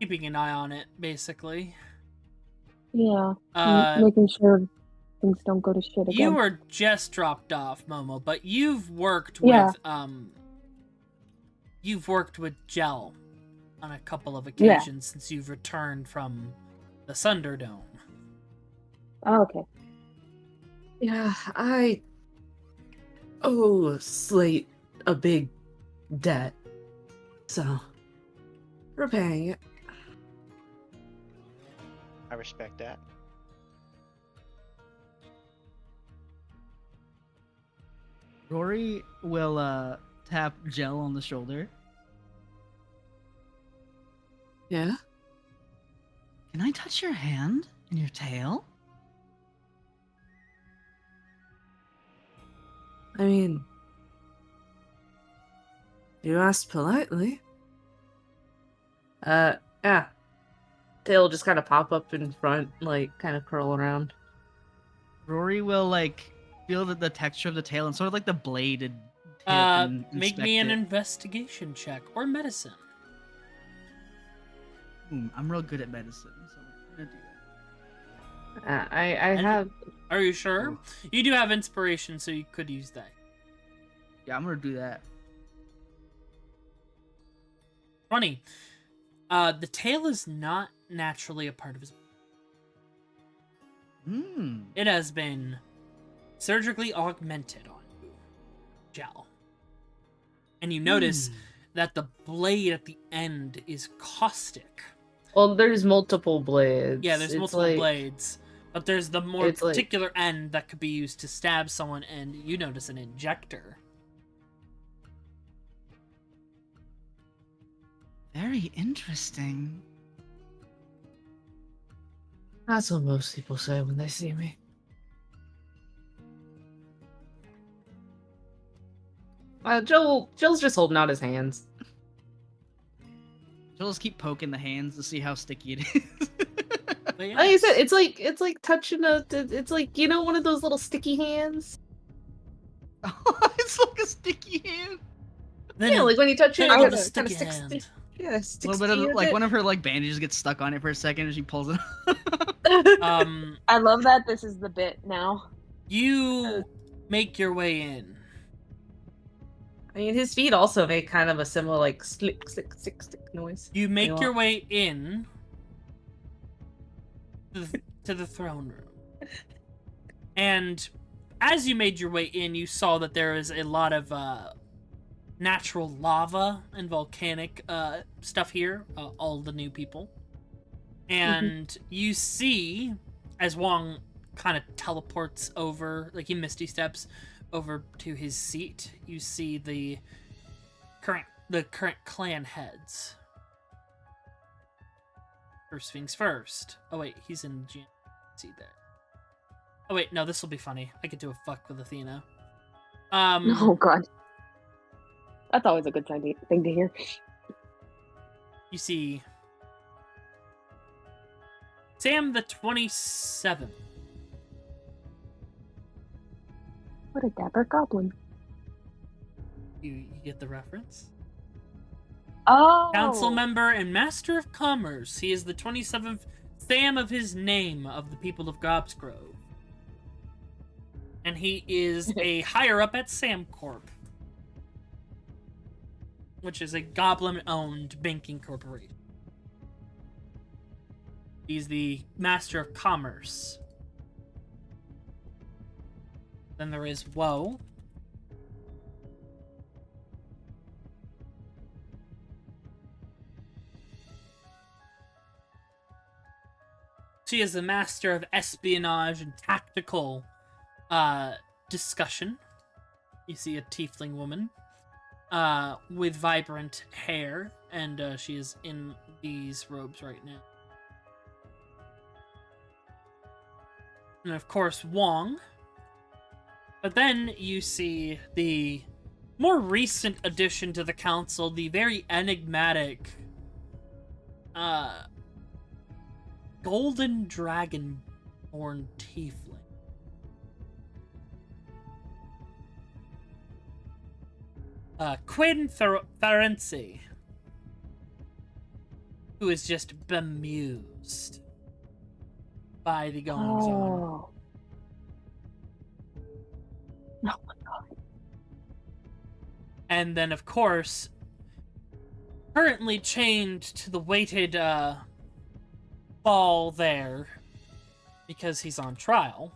Keeping an eye on it, basically. yeah. Uh, Making sure things don't go to shit again. you were just dropped off, Momo, but you've worked Yeah. with you've worked with Gel on a couple of occasions since you've returned from the Thunderdome. Oh, okay. Yeah, I owe Slate a big debt, so repaying it. I respect that. Rory will tap Gel on the shoulder. Yeah? Can I touch your hand and your tail? I mean, you asked politely. Yeah. Tail just kind of pop up in front, like, kind of curl around. Rory will like feel the texture of the tail and sort of like the bladed tip and Make me inspect an it. investigation check or medicine. I'm real good at medicine, so we're gonna do that. I And- have... Are you sure? You do have inspiration, so you could use that. Yeah, I'm gonna do that. 20. The tail is not naturally a part of his. It has been surgically augmented on you, Gel. And you notice that the blade at the end is caustic. Well, there's multiple blades. Yeah, there's It's multiple like- blades. But there's the more it's like- particular end that could be used to stab someone, and you notice an injector. Very interesting. That's what most people say when they see me. Joel's just holding out his hands. So let's keep poking the hands to see how sticky it is. But Like I said, it's like touching it's like, you know, one of those little sticky hands. It's like a sticky hand. Then Yeah, like when you touch it, hit it with kinda a sticky sticks hand. yeah, A sticks little bit to of your like bit. one of her like bandages gets stuck on it for a second and she pulls it. I love that this is the bit now. You make your way in. I mean, his feet also make kind of a similar, like, slick, slick, slick, slick noise. You make your way in to the throne room. And as you made your way in, you saw that there is a lot of natural lava and volcanic stuff here, all the new people. And you see, as Wong kind of teleports over, like he misty steps over to his seat, you see the current clan heads. First things first. Oh wait, he's in the seat there. Oh wait, no, this will be funny. I could do a fuck with Athina. Oh god. That's always a good thing to hear. You see Sam the 27th. What a dapper goblin. You get the reference? Oh! Council member and master of commerce. He is the 27th Sam of his name of the people of Gobsgrove. And he is a higher up at SamCorp, which is a goblin-owned banking corporation. He's the master of commerce. Then there is Woe. She is the master of espionage and tactical discussion. You see a tiefling woman with vibrant hair, and she is in these robes right now. And of course, Wong. But then you see the more recent addition to the council, the very enigmatic golden dragonborn tiefling. Quinn Ferenci, who is just bemused by the goings on. Oh. Oh my god. And then, of course, currently chained to the weighted ball there because he's on trial.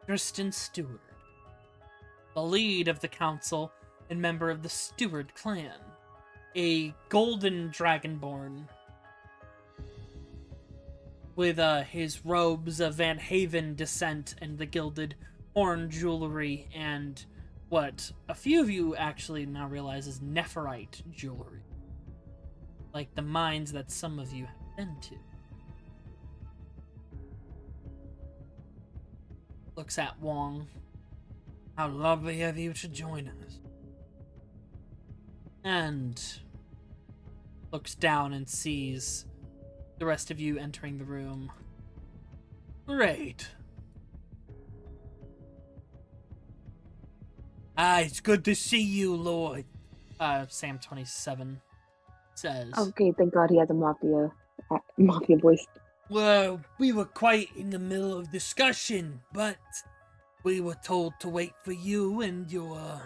Tristan Stewart, the lead of the council and member of the Stewart clan, a golden dragonborn with his robes of Van Haven descent and the gilded horn jewelry and what a few of you actually now realize is Nephirite jewelry. Like the mines that some of you have been to. Looks at Wong. How lovely of you to join us. And looks down and sees the rest of you entering the room. Great. It's good to see you, Lord. Sam 27 says. Okay, thank God he has a mafia voice. Well, we were quite in the middle of discussion, but we were told to wait for you and your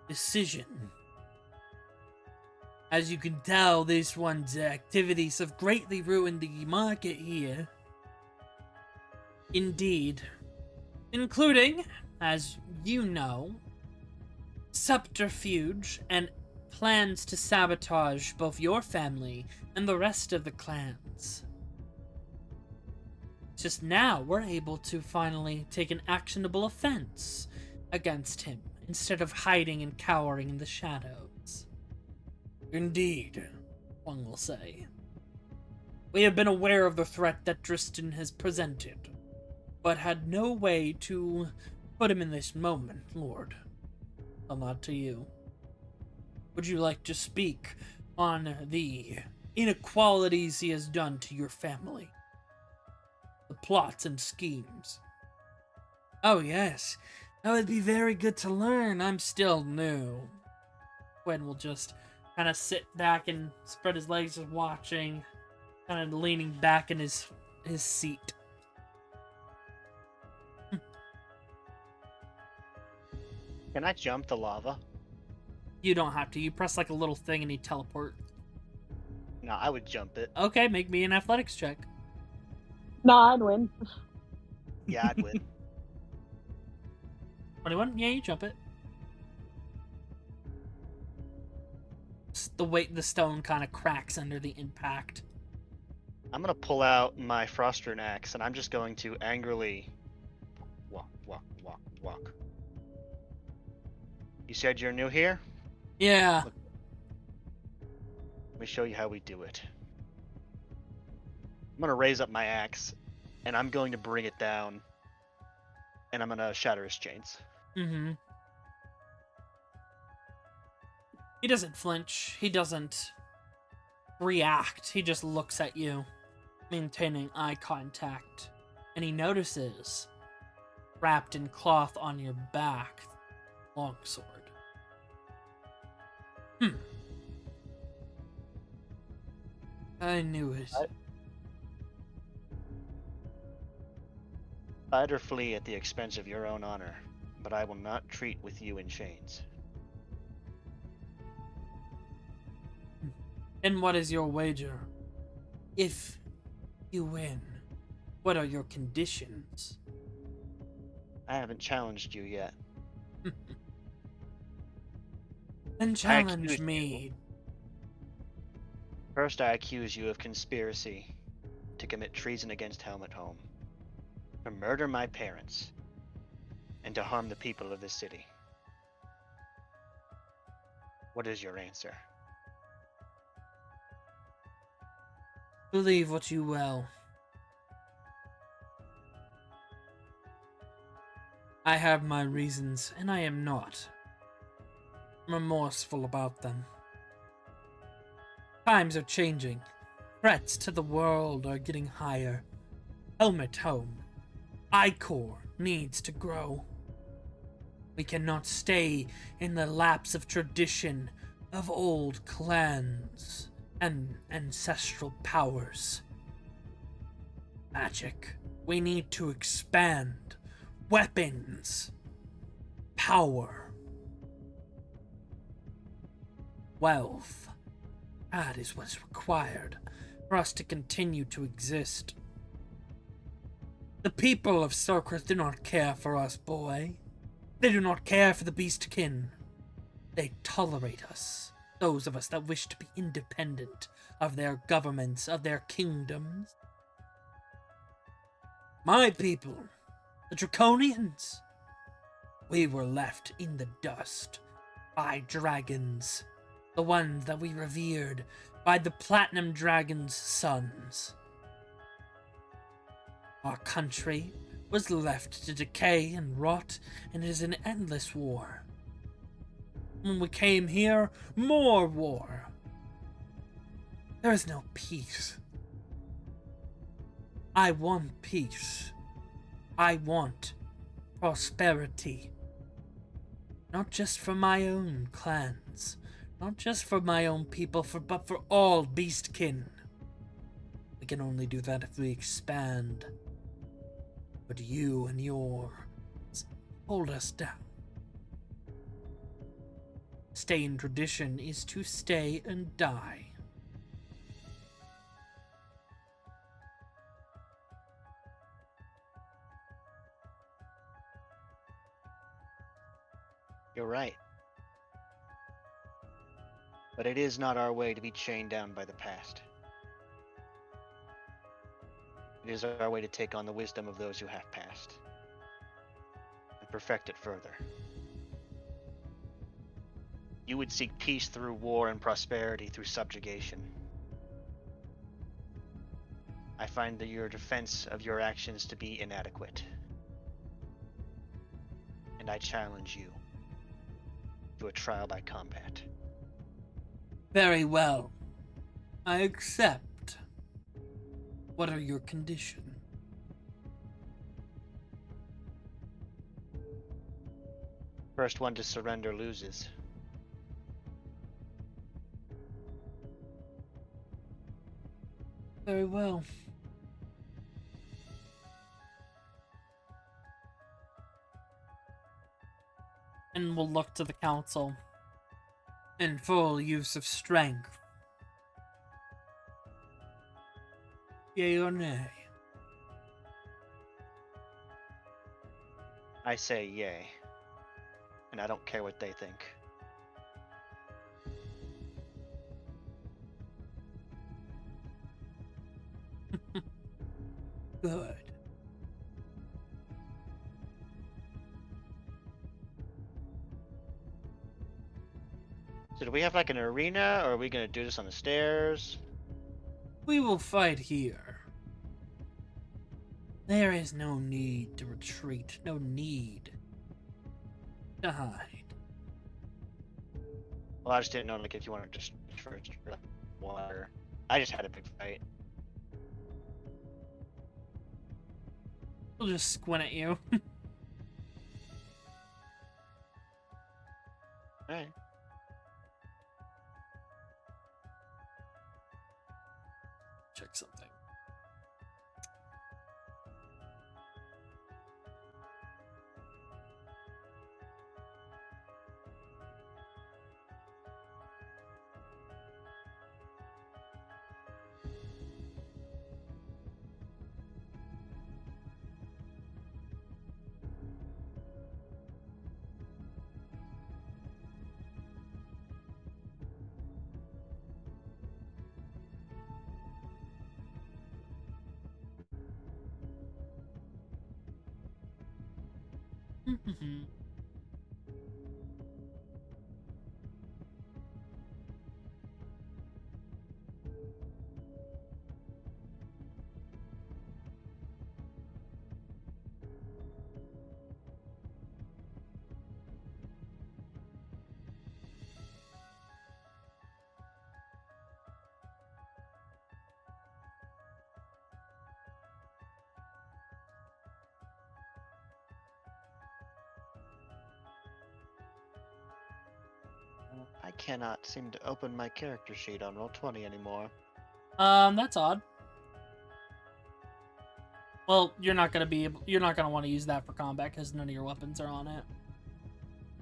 decision. As you can tell, this one's activities have greatly ruined the market here. Indeed. Including, as you know, subterfuge and plans to sabotage both your family and the rest of the clans. Just now, we're able to finally take an actionable offense against him, instead of hiding and cowering in the shadows. Indeed, one will say. We have been aware of the threat that Tristan has presented, but had no way to put him in this moment, Lord. I'll nod to you. Would you like to speak on the inequalities he has done to your family? The plots and schemes? Oh yes, That would be very good to learn. I'm still new. Gwen will just kind of sit back and spread his legs, just watching, kind of leaning back in his seat. Can I jump the lava? You don't have to. You press like a little thing and you teleport. No, I would jump it. Okay, make me an athletics check. No, I'd win. Yeah, I'd win. 21? Yeah, you jump it. The weight, the stone kind of cracks under the impact. I'm gonna pull out my Frostern axe, and I'm just going to angrily walk. You said you're new here? Yeah. Let me show you how we do it. I'm gonna raise up my axe, and I'm going to bring it down, and I'm gonna shatter his chains. Mm-hmm. He doesn't flinch. He doesn't react. He just looks at you, maintaining eye contact. And he notices, wrapped in cloth on your back, longsword. I knew it. Fight or flee at the expense of your own honor, but I will not treat with you in chains. And what is your wager? If you win, what are your conditions? I haven't challenged you yet. Then challenge me. First, I accuse you of conspiracy to commit treason against Helmet Home, to murder my parents, and to harm the people of this city. What is your answer? Believe what you will. I have my reasons, and I am not remorseful about them. Times are changing. Threats to the world are getting higher. Helmet Home, I-Core needs to grow. We cannot stay in the lapse of tradition of old clans and ancestral powers. Magic. We need to expand. Weapons. Power. Wealth. That is what's required for us to continue to exist. The people of Circus do not care for us, boy. They do not care for the Beastkin. They tolerate us, those of us that wish to be independent of their governments, of their kingdoms. My people, the Draconians, we were left in the dust by dragons, the ones that we revered, by the Platinum Dragon's sons. Our country was left to decay and rot, and it is an endless war. When we came here, more war. There is no peace. I want peace. I want prosperity. Not just for my own clans, not just for my own people, but for all Beastkin. We can only do that if we expand. But you and yours hold us down. Stay in tradition is to stay and die. You're right. But it is not our way to be chained down by the past. It is our way to take on the wisdom of those who have passed and perfect it further. You would seek peace through war and prosperity through subjugation. I find that your defense of your actions to be inadequate. And I challenge you to a trial by combat. Very well. I accept. What are your conditions? First one to surrender loses. Very well. And we'll look to the council. In full use of strength. Yea or nay? I say yay. And I don't care what they think. Good. So do we have like an arena, or are we gonna do this on the stairs? We will fight here. There is no need to retreat, no need to hide. Well, I just didn't know like if you wanted to just first like, water. I just had a big fight. We'll just squint at you. Alright. Check something. Mm-hmm. I cannot seem to open my character sheet on Roll20 anymore. That's odd. Well, you're not gonna want to use that for combat because none of your weapons are on it.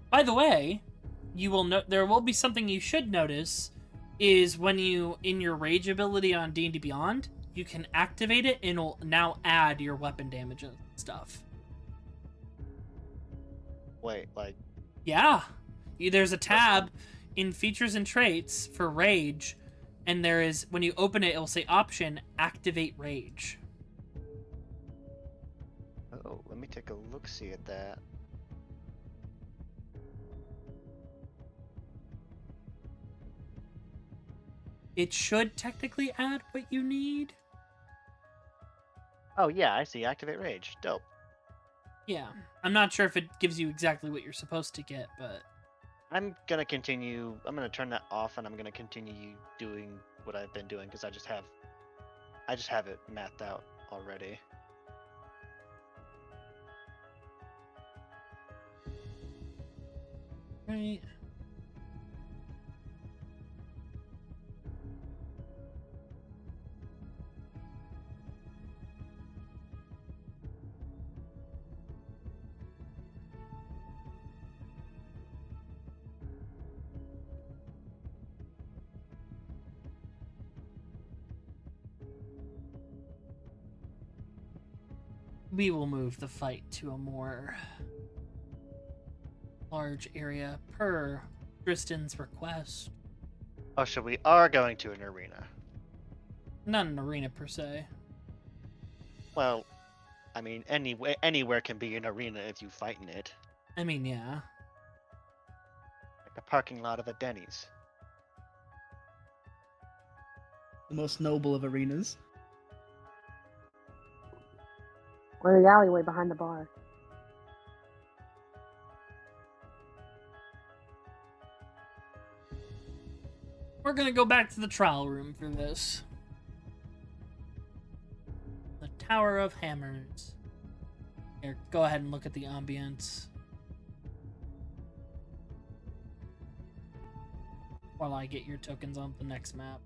By the way, there will be something you should notice is when you in your rage ability on D&D Beyond, you can activate it and it'll now add your weapon damage and stuff. Wait, like Yeah. There's a tab in features and traits for rage, and there is, when you open it, it will say option, activate rage. oh, let me take a look-see at that. It should technically add what you need. Oh yeah, I see. Activate rage. Dope. Yeah. I'm not sure if it gives you exactly what you're supposed to get, but I'm gonna continue. I'm gonna turn that off, and I'm gonna continue doing what I've been doing because I just have it mapped out already. right. We will move the fight to a more large area per Tristan's request. Oh, so we are going to an arena. Not an arena per se. Well, I mean, anywhere can be an arena if you fight in it. I mean, yeah. Like the parking lot of a Denny's. The most noble of arenas. Or the alleyway behind the bar. We're gonna go back to the trial room for this. The Tower of Hammers. Here, go ahead and look at the ambience. while I get your tokens on the next map.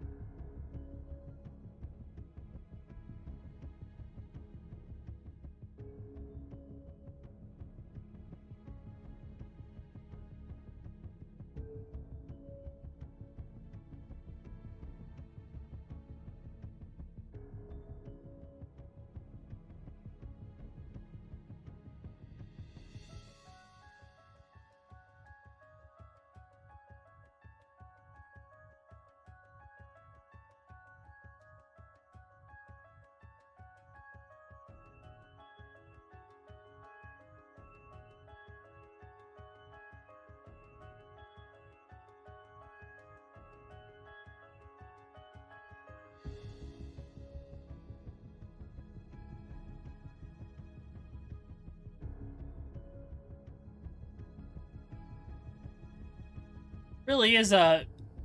Really is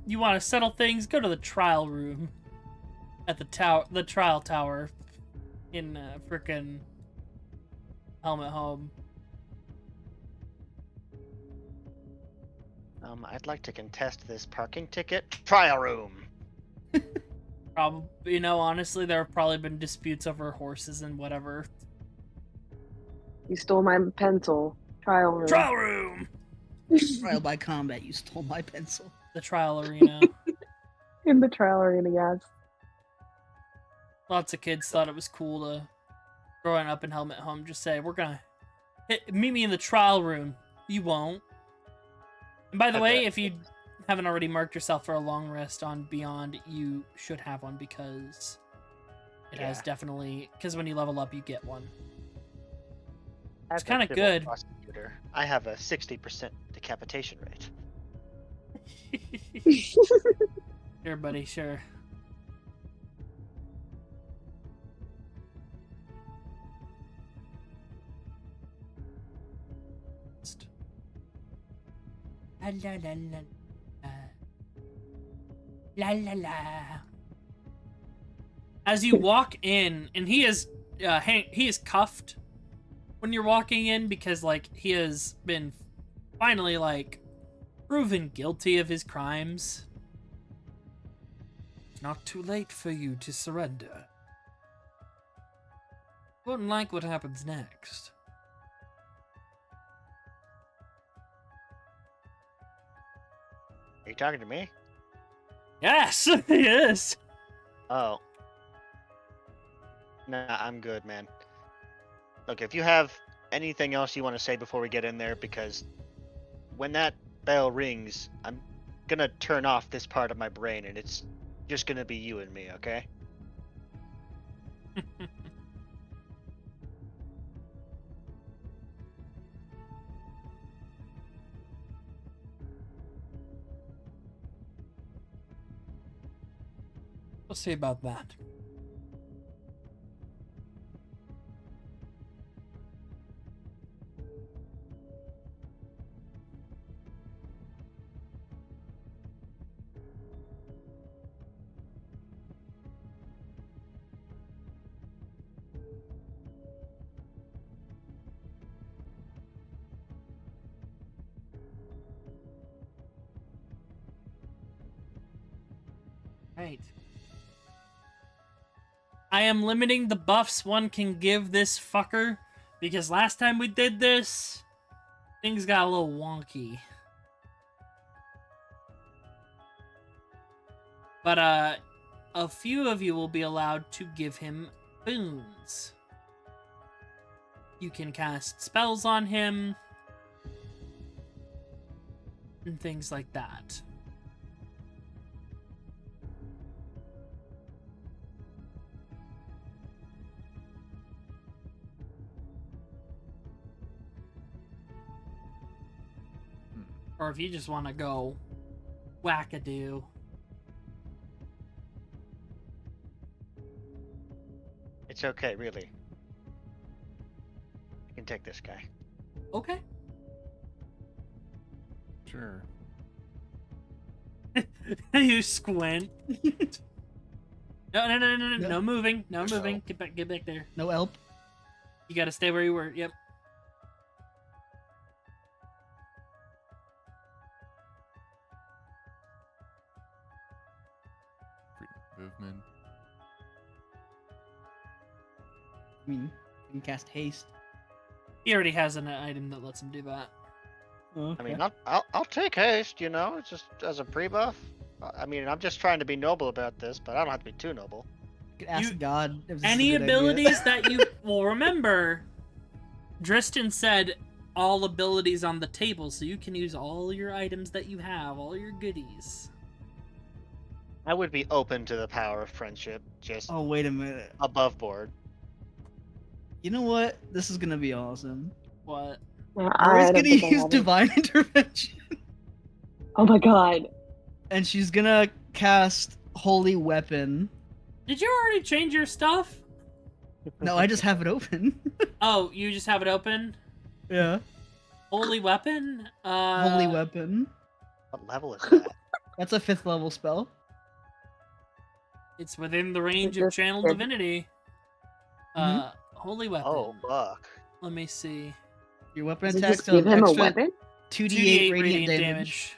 you want to settle things, go to the trial room at the trial tower in frickin' Helmet Home. I'd like to contest this parking ticket. Trial room. Probably, you know, honestly, there have probably been disputes over horses and whatever. You stole my pencil. Trial room. Trial room! Trial by combat, you stole my pencil. The trial arena. In the trial arena, yes. Lots of kids thought it was cool to, growing up in Helmet Home, just say, we're gonna meet me in the trial room. You won't. And by the way, if you haven't already marked yourself for a long rest on Beyond, you should have one because it has definitely, because when you level up, you get one. It's kind of good. Prosecutor, I have a 60% decapitation rate. Sure, buddy, sure. La la la la la la la. As you walk in, and he is cuffed when you're walking in because like he has been finally like proven guilty of his crimes. It's not too late for you to surrender. Wouldn't like what happens next. Are you talking to me? Yes, yes. Oh. Nah, I'm good, man. Look, if you have anything else you want to say before we get in there, because when that bell rings, I'm gonna turn off this part of my brain, and it's just gonna be you and me, okay? We'll see about that. Right. I am limiting the buffs one can give this fucker because last time we did this, things got a little wonky. But a few of you will be allowed to give him boons. You can cast spells on him and things like that. Or if you just want to go wackadoo. It's okay, really. I can take this guy. Okay. Sure. You squint. No moving. No moving. Get back there. No help. You gotta stay where you were. Yep. movement. I mean, you can cast haste. He already has an item that lets him do that. Oh, I mean, okay. I'll take haste, you know, it's just as a pre-buff. I mean, I'm just trying to be noble about this, but I don't have to be too noble. You could ask You- God if this Any is a good abilities idea. that you will remember, Dristan said all abilities on the table, so you can use all your items that you have, all your goodies. I would be open to the power of friendship, just Oh, wait a minute. above board. You know what? This is gonna be awesome. What? Rory's I don't gonna think I use have it. Divine Intervention, Oh my god. and she's gonna cast Holy Weapon. Did you already change your stuff? No, I just have it open. Oh, you just have it open? Yeah. Holy weapon? Holy Weapon. What level is that? That's a 5th level spell. It's within the range Is of this channel good? divinity. Mhm. Holy weapon. Oh, fuck. Let me see. Your weapon Does it attacks just give deal him a extra weapon? 2d8 radiant damage.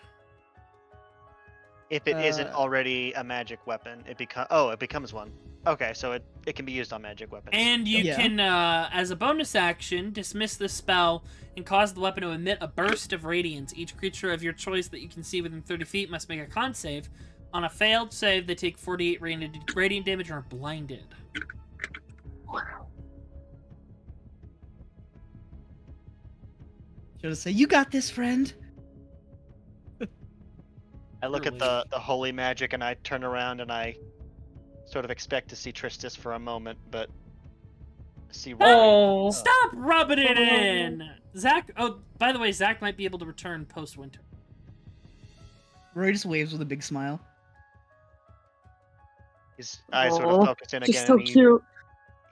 If it isn't Uh, already a magic weapon, it becomes one. Okay, so it can be used on magic weapons. And you Yeah. can, as a bonus action, dismiss the spell and cause the weapon to emit a burst of radiance. Each creature of your choice that you can see within 30 feet must make a con save. On a failed save, they take 48 radiant damage and are blinded. Should I say, you got this, friend? I look at Really? the holy magic and I turn around and I sort of expect to see Tristis for a moment, but see Rory. Oh, Stop rubbing it in! Zach, oh, by the way, Zach might be able to return post-winter. Rory just waves with a big smile. His eyes sort of Aw, focus in She's again so and cute.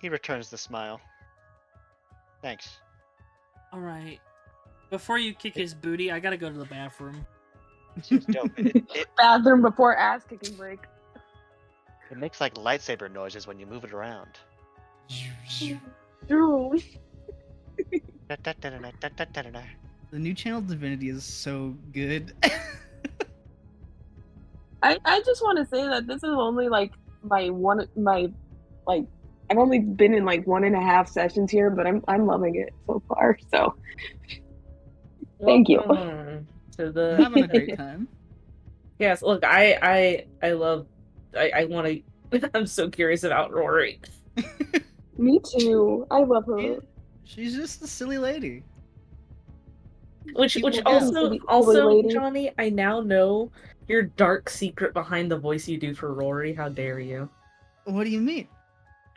he returns the smile. Thanks. Alright. Before you kick his booty, I gotta go to the bathroom. Seems dope. It Bathroom before ass kicking break. makes like lightsaber noises when you move it around. True. The new channel Divinity is so good. I just want to say that this is only like I've only been in like 1.5 sessions here, but I'm loving it so far. So thank you. welcome to I'm the having a great time. Yes, look, I love. I want to. I'm so curious about Rory. Me too. I love her. She's just a silly lady. Which People get- also Silly lady. Johnny, I now know your dark secret behind the voice you do for Rory. How dare you? What do you mean?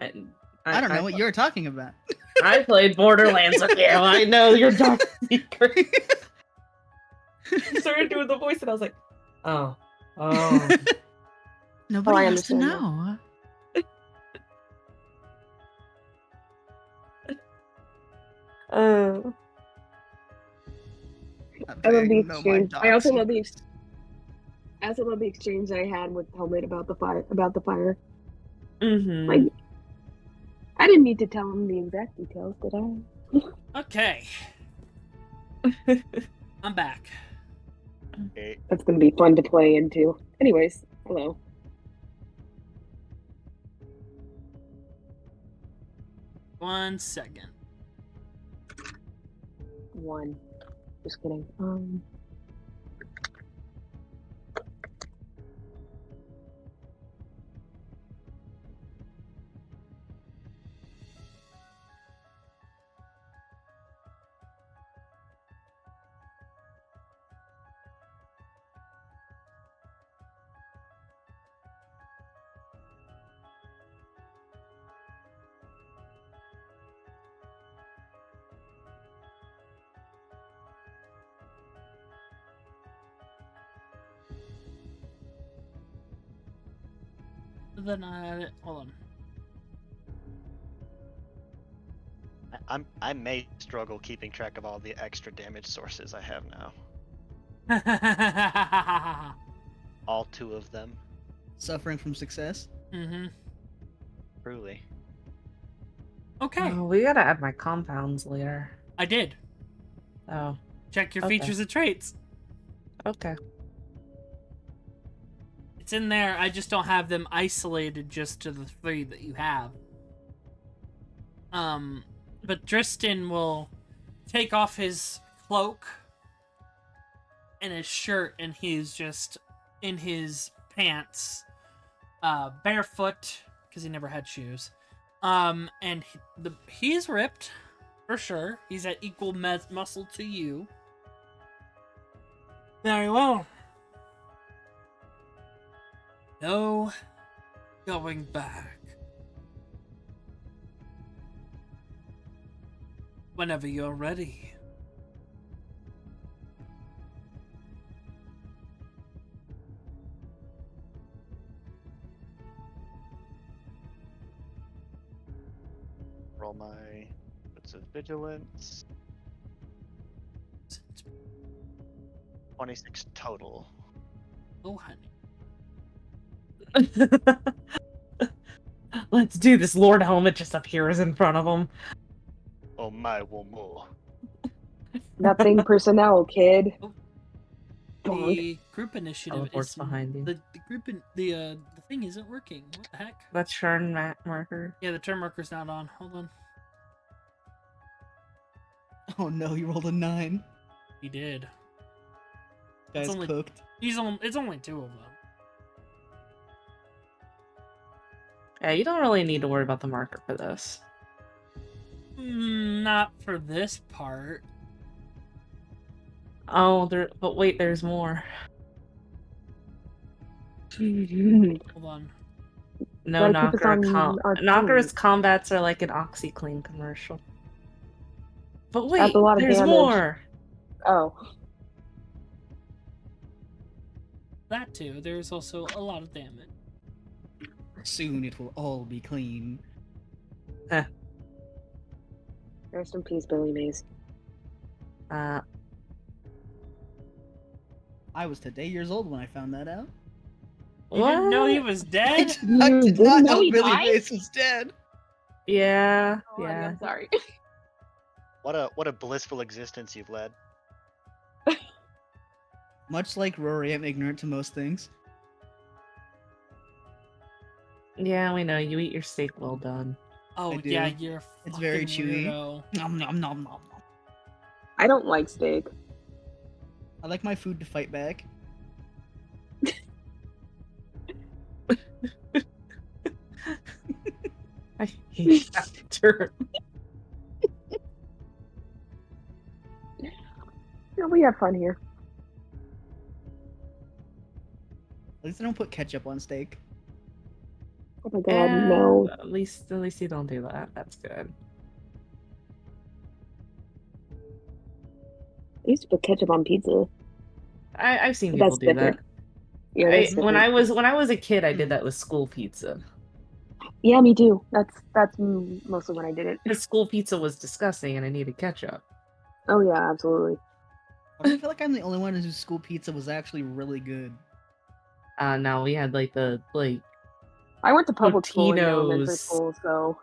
And I don't know what you're talking about. I played Borderlands with you. I know your dark secret. You started doing the voice, and I was like, oh. Nobody I has to understand know. I love the Know my exchange. dark I also love the secrets. I also love the exchange I had with Helmet about the fire. Mm-hmm. Like, I didn't need to tell him the exact details, did I? Okay. I'm back. Okay. That's gonna be fun to play into. Anyways, hello. One second. One. Just kidding. Then hold I may struggle keeping track of all the extra damage sources I have now. on. All 2 of them. Suffering from success. Mm-hmm. Truly. Okay. Oh, we gotta add my compounds later. I did. Oh, Check your Okay. features and traits. okay. It's in there. I just don't have them isolated just to the 3 that you have. But Dristan will take off his cloak and his shirt, and he's just in his pants, barefoot, because he never had shoes. And he's ripped, for sure. He's at equal muscle to you. Very well. No going back. Whenever you're ready. Roll my what's it, vigilance. 26 total. Oh, honey. Let's do this. Lord Helmet just appears in front of him. Oh my Momo. Nothing personnel, kid. The group initiative Teleports is behind you. The group the thing isn't working. What the heck? That turn marker. Yeah, the turn marker's not on. Hold on. Oh no, you rolled a 9. He did. Guy's only- cooked. It's only 2 of them. Yeah, you don't really need to worry about the marker for this. Not for this part. Oh, but wait, there's more. Hold on. No, Gotta keep us Knocker. on our Knocker's toes. combats are like an OxyClean commercial. But wait, That's a lot of there's damage. more. Oh. That too. There's also a lot of damage. Soon it will all be clean. Rest in peace, Billy Mays. Uh, I was today years old when I found that out. You didn't know he what? was I dead? did not didn't know know he Billy died? Mays was dead. Yeah, Oh, yeah. I'm sorry. What a blissful existence you've led. Much like Rory, I'm ignorant to most things. Yeah, we know. You eat your steak well done. Oh I do. yeah, you're a It's very fucking chewy. weirdo. Nom nom nom nom nom. I don't like steak. I like my food to fight back. I hate that term. No, we have fun here. At least I don't put ketchup on steak. Oh my god, no. At least you don't do that. That's good. I used to put ketchup on pizza. I've seen But people that's do that. different. Yeah, that's When different. I was a kid, I did that with school pizza. Yeah, me too. That's mostly when I did it. Because school pizza was disgusting, and I needed ketchup. Oh yeah, absolutely. I feel like I'm the only one whose school pizza was actually really good. Now we had like I went to public school in elementary Totino's. school, so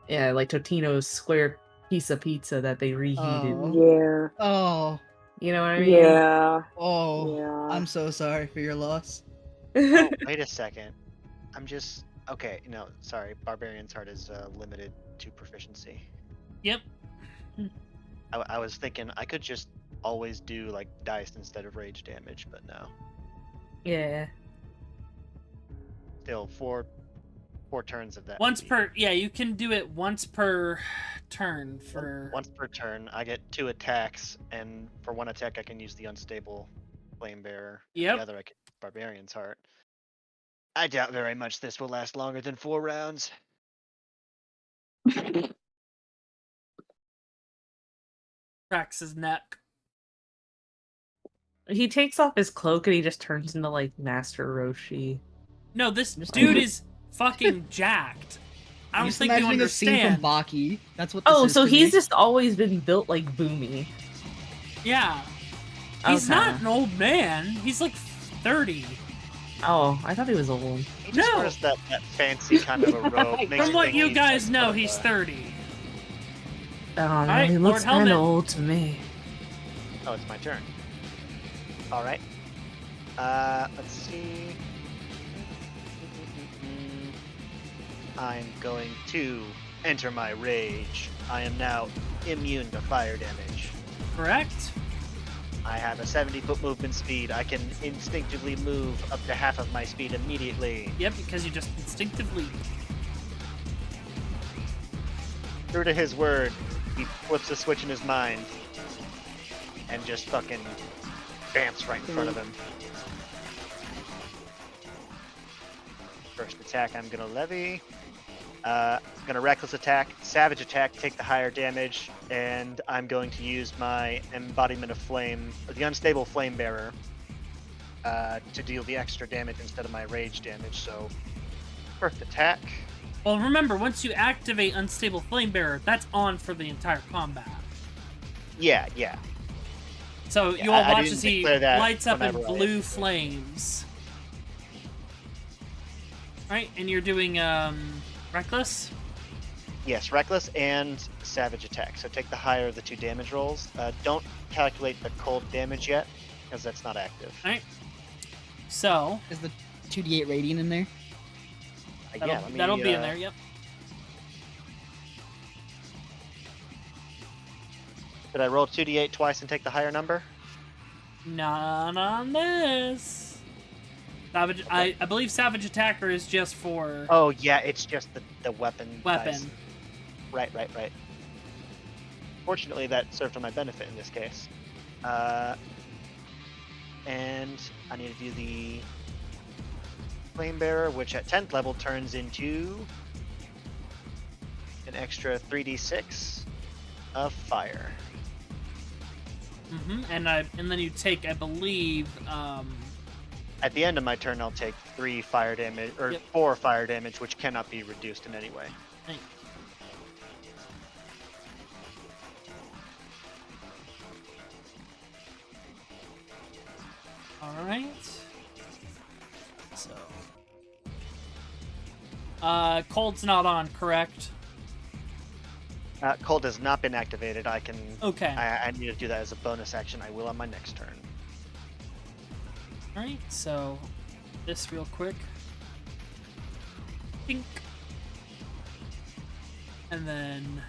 yeah, like Totino's square piece of pizza that they reheated. Oh. yeah, Oh, You know what I mean? yeah, oh, yeah. I'm so sorry for your loss. Oh, wait a second. I'm just okay. No, sorry. Barbarian's Heart is limited to proficiency. Yep. I was thinking I could just always do like dice instead of rage damage, but no. Yeah. Still four turns of that. Once would be- per you can do it once per turn for Once per turn, I get 2 attacks, and for 1 attack, I can use the unstable flame bearer. and Yep. The other, I can Barbarian's Heart. I doubt very much this will last longer than 4 rounds. cracks his neck. He takes off his cloak and he just turns into like Master Roshi. No, this Just- dude is fucking jacked. I I'm don't just think you imagining a scene understand. from Baki. That's what. This Oh, is so to he's me. just always been built like Boomy. Yeah. He's Okay. not an old man. He's like 30. Oh, I thought he was old. He just No. wears that fancy kind of a robe. makes From you what think you he's, guys like, know, sort of he's a- 30. Oh, no, Alright, he looks Lord kind Helmet. of old to me. Oh, it's my turn. All right. Let's see. I'm going to enter my rage. I am now immune to fire damage. Correct. I have a 70-foot movement speed. I can instinctively move up to half of my speed immediately. Yep, because you just instinctively. True to his word, he flips a switch in his mind and just fucking bamps right in front of him. First attack I'm gonna levy. Gonna reckless attack, savage attack, take the higher damage, and I'm going to use my embodiment of flame, or the unstable flame bearer, to deal the extra damage instead of my rage damage. So, first attack. Well, remember, once you activate Unstable Flame Bearer, that's on for the entire combat. Yeah. So Yeah, you all I watch didn't as he declare that lights up in whenever I blue activate. flames. Right, and you're doing reckless. Yes, reckless and savage attack. So take the higher of the 2 damage rolls. Don't calculate the cold damage yet, because that's not active. All right. So Is the 2d8 radiant in there? that'll be in there. Yep. Did I roll 2d8 twice and take the higher number? Not on this. Savage. Okay. I believe Savage Attacker is just for Oh yeah, it's just the weapon. weapon. Dice. Right. Fortunately, that served to my benefit in this case. And I need to do the Flame Bearer, which at 10th level turns into an extra 3d6 of fire. And then you take, I believe, At the end of my turn, I'll take 3 fire damage, or 4 fire damage, which cannot be reduced in any way. Thank you. All right. So, cold's not on, correct? Cold has not been activated. I can. Okay. I need to do that as a bonus action. I will on my next turn. All right. So, this real quick. Pink. And then.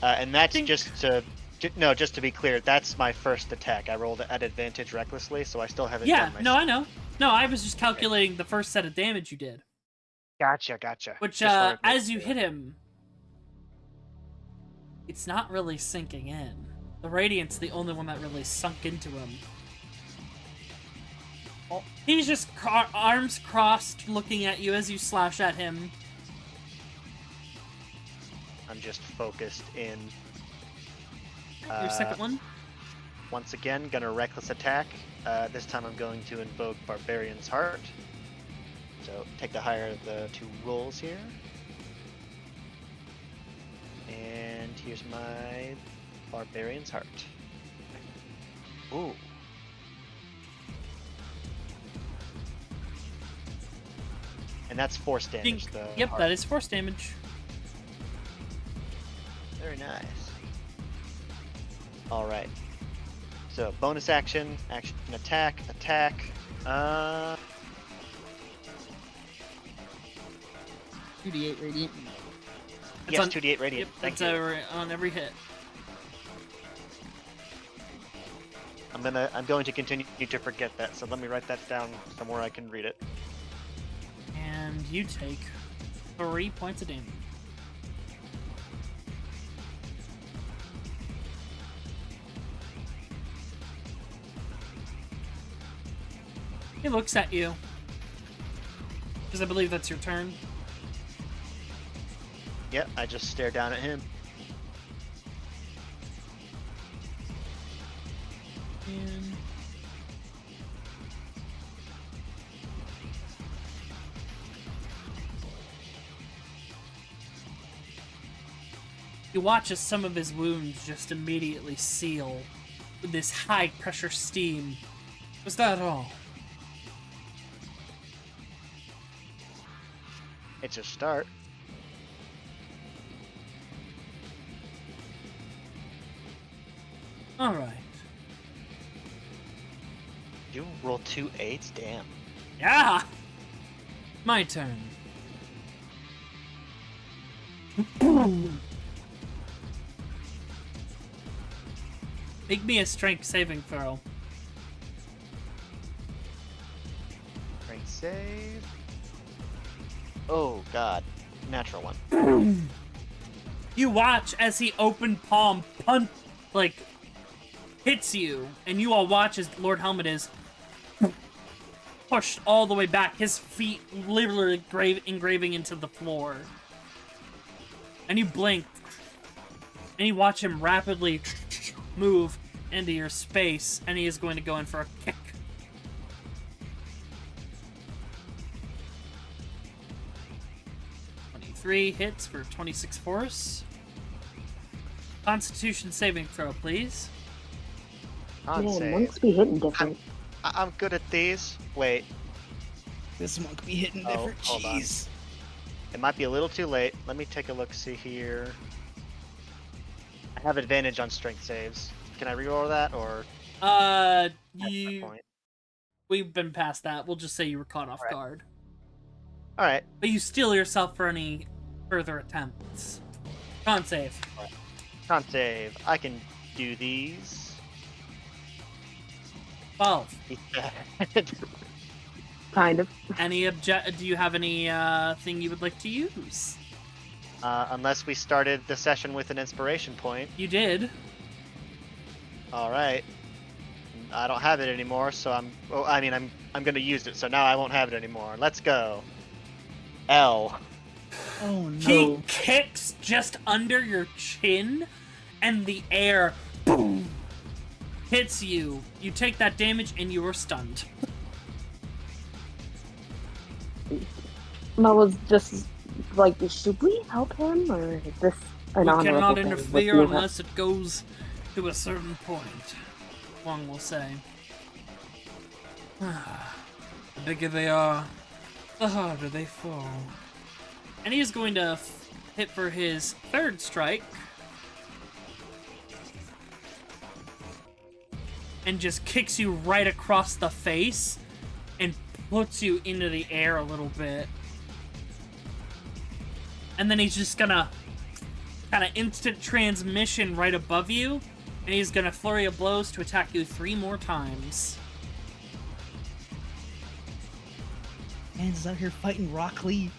And that's Dink. just to be clear, that's my first attack. I rolled at advantage recklessly, so I still haven't Yeah. done my No, I know. No, I was just calculating the first set of damage you did. Gotcha. Which, Just wanted to make as you sure. hit him, it's not really sinking in. The Radiant's the only one that really sunk into him. Oh, he's just arms crossed, looking at you as you slash at him. I'm just focused in. Your second one? Once again, gonna reckless attack. This time I'm going to invoke Barbarian's Heart. So take the higher of the 2 rolls here. And here's my Barbarian's Heart. Ooh. And that's force damage. Dink. Yep, heart. that is force damage. Very nice. Alright. So, bonus action, attack. Uh, 2d8 radiant. yes, on- 2d8 radiant. Yep, Thank that's you. on every hit. I'm going to continue to forget that, so let me write that down somewhere I can read it. And you take 3 points of damage. He looks at you. Because I believe that's your turn. Yep, I just stare down at him. And you watch as some of his wounds just immediately seal with this high pressure steam. Was that all? It's a start. Alright. You roll 2 8s? Damn. Yeah. My turn. Make me a strength saving throw. Strength save. Oh god, natural one. You watch as he open palm hits you, and you all watch as Lord Helmet is pushed all the way back, his feet literally engraving into the floor. And you blink, and you watch him rapidly move into your space, and he is going to go in for a kick. Three hits for 26 force. Constitution saving throw, please. Con Yeah, save. monks be hitting different. I'm good at these. Wait, This monk be hitting Oh, different. hold on. Jeez. it might be a little too late. Let me take a look, see here. I have advantage on strength saves. Can I reroll that, or that's my point? We've been past that. We'll just say you were caught off Alright. guard. Alright, But you steel yourself for any further attempts. Con save. con save. I can do these. 12. Kind of. Do you have any thing you would like to use? Unless we started the session with an inspiration point. You did. Alright. I don't have it anymore, so I'm gonna use it, so now I won't have it anymore. Let's go. L. Oh no. He kicks just under your chin, and the air boom, hits you. You take that damage, and you are stunned. I was just like, should we help him, or is this an We honorable cannot thing? interfere What do you unless it goes to a certain point. One will say. The bigger they are, the harder they fall. And he is going to hit for his third strike. And just kicks you right across the face and puts you into the air a little bit. And then he's just gonna kind of instant transmission right above you. And he's gonna flurry of blows to attack you 3 more times. Man's is out here fighting Rock Lee.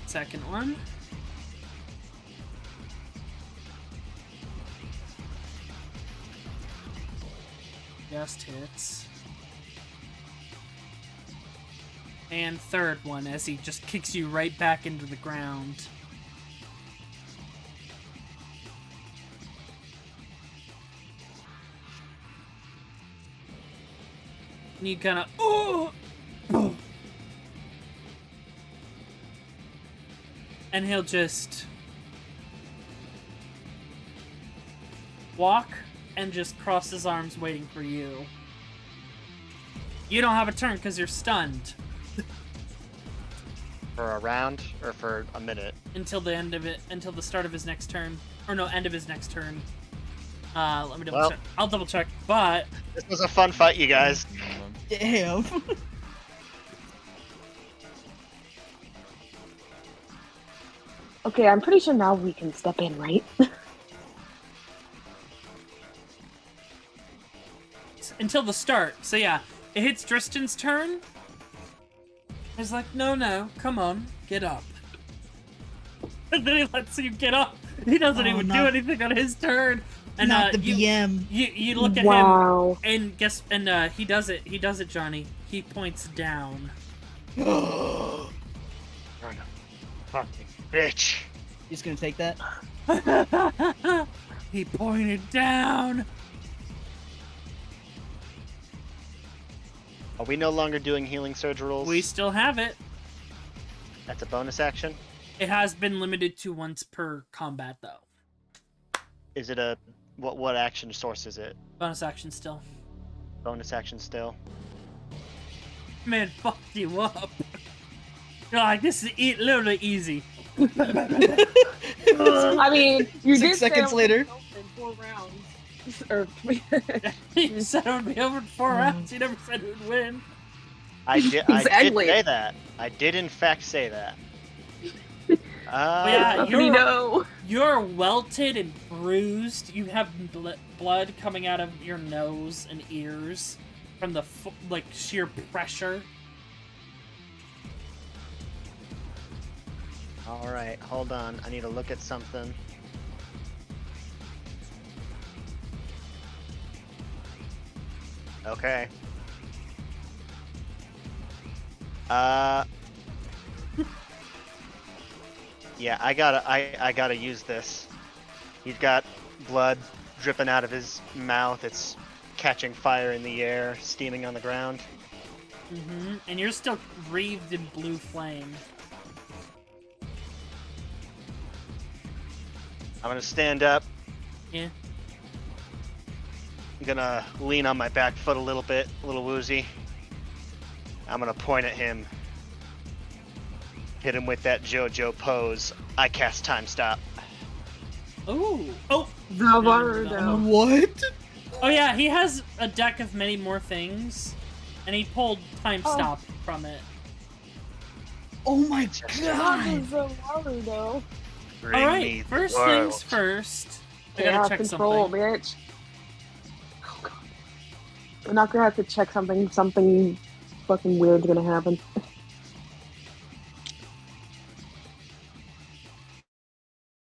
Second one. Just hits. And third one as he just kicks you right back into the ground. And you kind of, oh! And he'll just walk and just cross his arms waiting for you. You don't have a turn because you're stunned For a round, or for a minute? until the end of it, until the start of his next turn. Or no, end of his next turn. Let me double check. I'll double check, but This was a fun fight, you guys. Damn. Okay, I'm pretty sure now we can step in, right? until the start. So yeah, it hits Dristan's turn. He's like, no, come on, get up. And then he lets you get up. He doesn't even do anything on his turn. And Not the BM. You look at Wow. him, and he does it. He does it, Johnny. He points down. Son of fucking bitch. He's gonna take that. He pointed down. Are we no longer doing healing surge rules? We still have it. That's a bonus action? It has been limited to once per combat, though. Is it a... What action source is it? Bonus action still. Bonus action still? Man, fucked you up. You're like, this is literally easy. I mean, you 6 did seconds say later. in 4 rounds. Or You said it would be over in 4 rounds. You never said who would win. I did Exactly. say that. I did in fact say that. yeah, Buffany, no. You're welted and bruised. You have blood coming out of your nose and ears from the like sheer pressure. All right, hold on. I need to look at something. Okay. Yeah, I gotta use this. He's got blood dripping out of his mouth. It's catching fire in the air, steaming on the ground. And you're still wreathed in blue flame. I'm gonna stand up. Yeah. I'm gonna lean on my back foot a little bit, a little woozy. I'm gonna point at him. Hit him with that JoJo pose. I cast time stop. Ooh. Oh. Zavardo. What? Oh yeah, he has a deck of many more things, and he pulled time stop from it. Oh my god! Zavardo. Bring All right, me the first world. things first. I Yeah, gotta check control, something. bitch. Oh god. We're not gonna have to check something. Something fucking weird's gonna happen.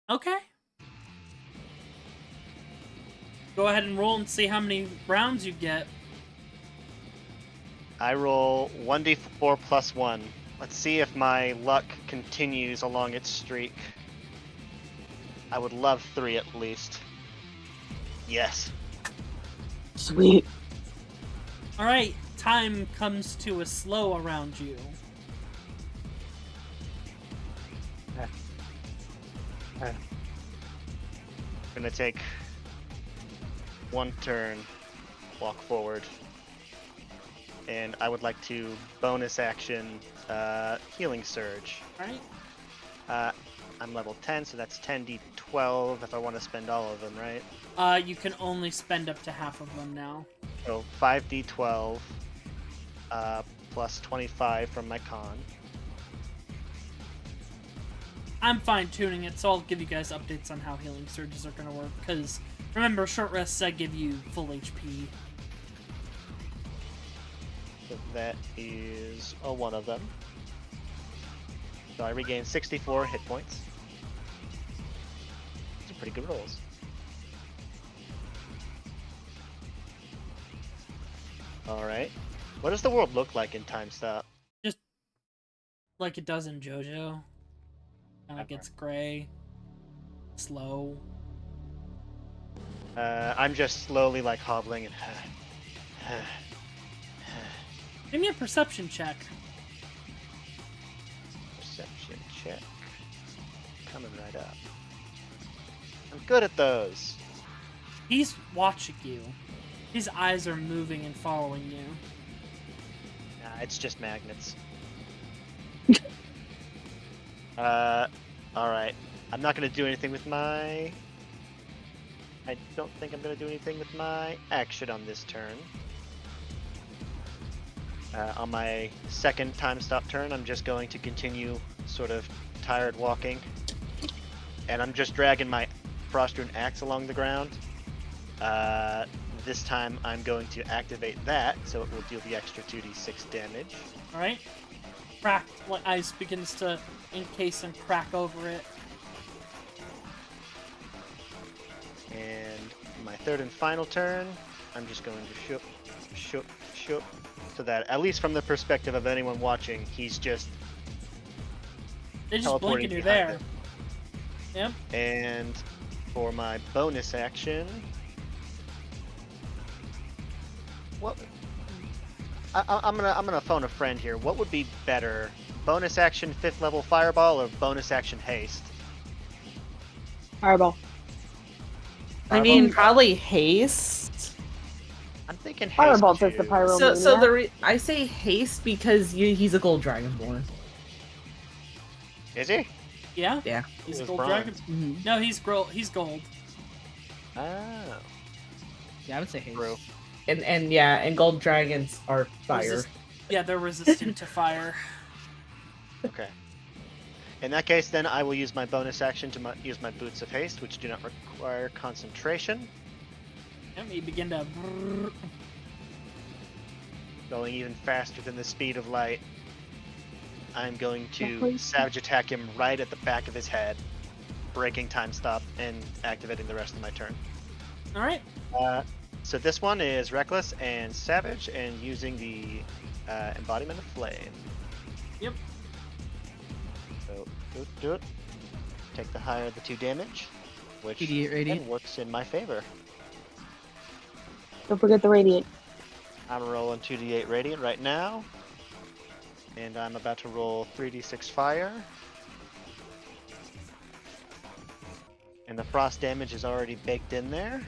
Okay. Go ahead and roll and see how many rounds you get. I roll 1d4 plus 1. Let's see if my luck continues along its streak. I would love 3 at least. Yes. Sweet. All right, time comes to a slow around you. Gonna take 1 turn, walk forward, and I would like to bonus action healing surge. All right. I'm level 10, so that's 10d12 if I want to spend all of them, right? You can only spend up to half of them now. So 5d12 plus 25 from my con. I'm fine-tuning it, so I'll give you guys updates on how healing surges are going to work, because remember, short rests give you full HP. So that is one of them. So I regain 64 hit points. These are pretty good rolls. Alright. What does the world look like in time stop? Just like it does in JoJo. Kind of gets gray, slow. I'm just slowly like hobbling and Give me a perception check. perception check. Coming right up. I'm good at those. He's watching you. His eyes are moving and following you. Nah, it's just magnets. Alright. I'm not gonna do anything with my... I don't think I'm gonna do anything with my action on this turn. On my second time stop turn, I'm just going to continue sort of tired walking. And I'm just dragging my Frost-Rune Axe along the ground. This time I'm going to activate that, so it will deal the extra 2d6 damage. Alright? Cracked, like ice begins to encase and crack over it. And my third and final turn, I'm just going to shoop, so that, at least from the perspective of anyone watching, he's just They just blink teleporting and you're behind there. him. Yep. And for my bonus action, what? I'm gonna phone a friend here. What would be better, bonus action 5th level fireball or bonus action haste? Fireball. I mean, probably haste. I'm thinking haste. Fireball says too. the pyro. So I say haste because he's a gold dragonborn. Is he? Yeah? Yeah. He's a was gold bronze. dragon. No, he's gold. Oh. Yeah, I would say haste. True. And yeah, and gold dragons are fire. Yeah, they're resistant to fire. Okay. In that case, then I will use my bonus action to use my Boots of Haste, which do not require concentration. Let me begin to. Going even faster than the speed of light. I'm going to Savage Attack him right at the back of his head, breaking time stop and activating the rest of my turn. All right. So this one is Reckless and Savage, and using the Embodiment of Flame. Yep. So do it. Take the higher of the 2 damage, which 88 radiant. then works in my favor. Don't forget the radiant. I'm rolling 2d8 radiant right now, and I'm about to roll 3d6 fire. And the frost damage is already baked in there.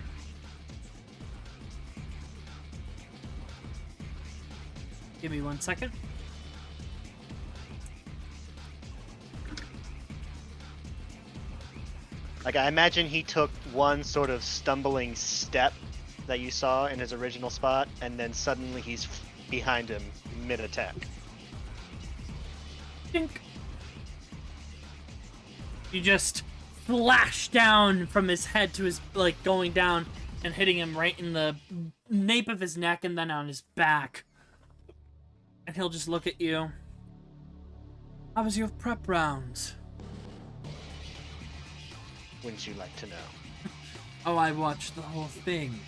Give me 1 second. Like, I imagine he took one sort of stumbling step that you saw in his original spot, and then suddenly he's behind him mid-attack. Dink. You just flash down from his head to his, like, going down and hitting him right in the nape of his neck and then on his back. And he'll just look at you. How was your prep round? Wouldn't you like to know? Oh, I watched the whole thing.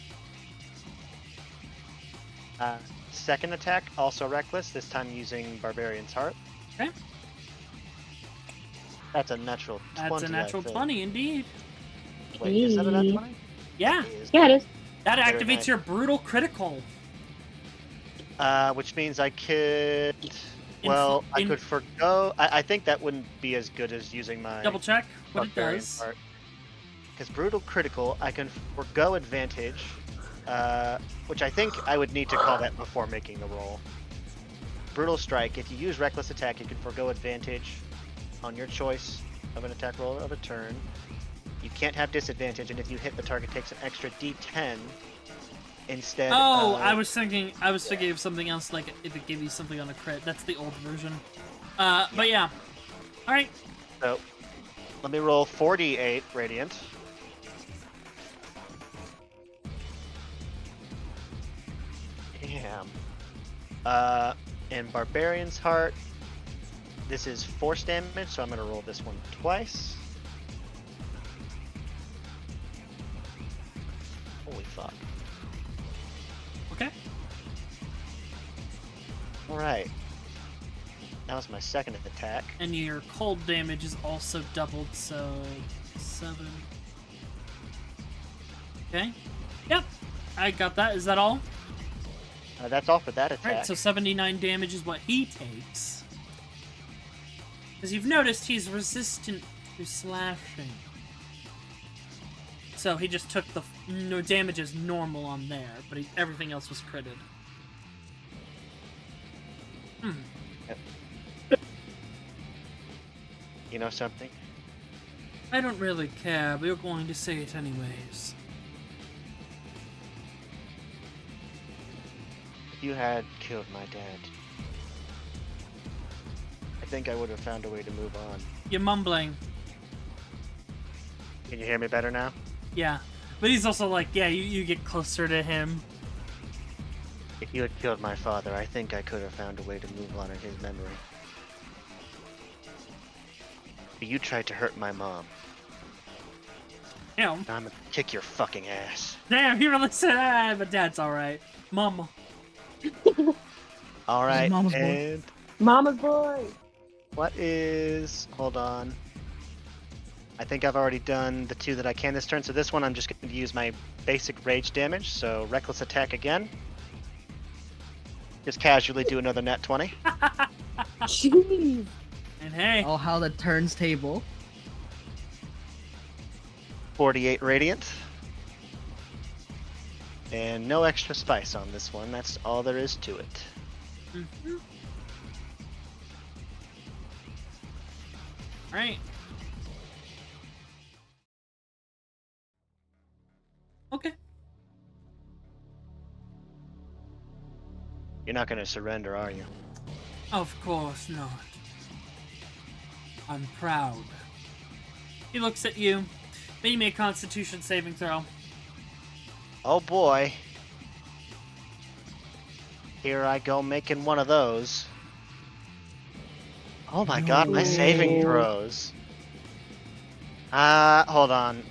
Second attack, also Reckless, this time using Barbarian's Heart. Okay. That's a natural 20. That's a natural I think. 20, indeed. Wait, is that a natural 20? Yeah, Yeah, it is. that Very activates nice. your brutal critical. Which means I could... Well, I could forgo... I think that wouldn't be as good as using my... Double check what it Barbarian's does. Heart. Because brutal critical, I can forgo advantage, which I think I would need to call that before making the roll. Brutal strike, if you use reckless attack, you can forgo advantage on your choice of an attack roll of a turn. You can't have disadvantage, and if you hit, the target takes an extra d10 instead. Oh, of... I was thinking of something else, like if it gave you something on a crit. That's the old version. But yeah. All right. So, let me roll 4d8 radiant. Damn. And Barbarian's Heart. This is force damage, so I'm going to roll this one twice. Holy fuck. Okay. Alright. That was my second attack. And your cold damage is also doubled, so 7. Okay. Yep. I got that. Is that all? That's all for that attack. Alright, so 79 damage is what he takes. As you've noticed, he's resistant to slashing. So he just took the no damage as normal on there, but everything else was critted. You know something? I don't really care, but you're going to say it anyways. If you had killed my dad, I think I would have found a way to move on. You're mumbling. Can you hear me better now? Yeah. But he's also like, yeah, you get closer to him. If you had killed my father, I think I could have found a way to move on in his memory. But you tried to hurt my mom. Damn. Now I'm gonna kick your fucking ass. Damn, he really said that, but Dad's alright. Mama. Alright, Mama's boy. and Mama's boy. what is... Hold on. I think I've already done the 2 that I can this turn, so this one I'm just going to use my basic rage damage, so reckless attack again. Just casually do another nat 20. Jeez. And hey, Oh, how the turns table. 48 radiant. And no extra spice on this one, that's all there is to it. Alright. Okay. You're not gonna surrender, are you? Of course not. I'm proud. He looks at you. May you make a Constitution saving throw. Oh boy. Here I go making one of those. Oh my god, my saving No. throws. Hold on.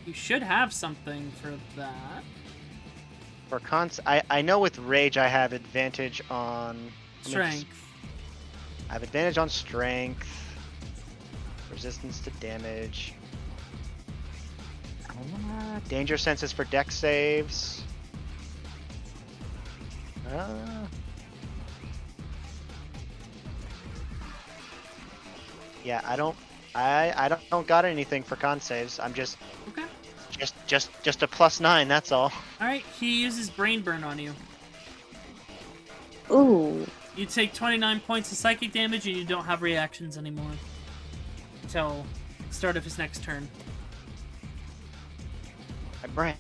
You should have something for that. For I know with rage I have advantage on Strength. I have advantage on strength, resistance to damage, danger senses for dex saves. Yeah, I don't got anything for con saves. I'm just Okay. just a +9. That's all. All right. He uses brain burn on you. Ooh. You take 29 points of psychic damage, and you don't have reactions anymore until start of his next turn. My brain.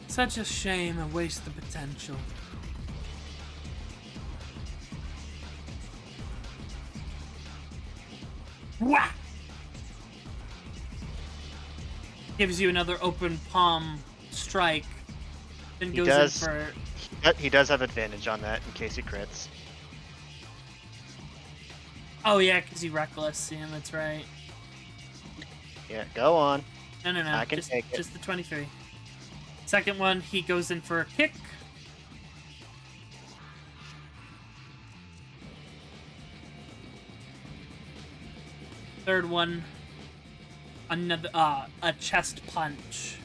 Such a shame and waste the potential. Wah! Gives you another open palm strike. Then He goes does. in for. He does have advantage on that in case he crits. Oh yeah, because he reckless. Yeah, that's right. Yeah, go on. No, I can just, take it. just the 23. Second one, he goes in for a kick. Third one, another a chest punch.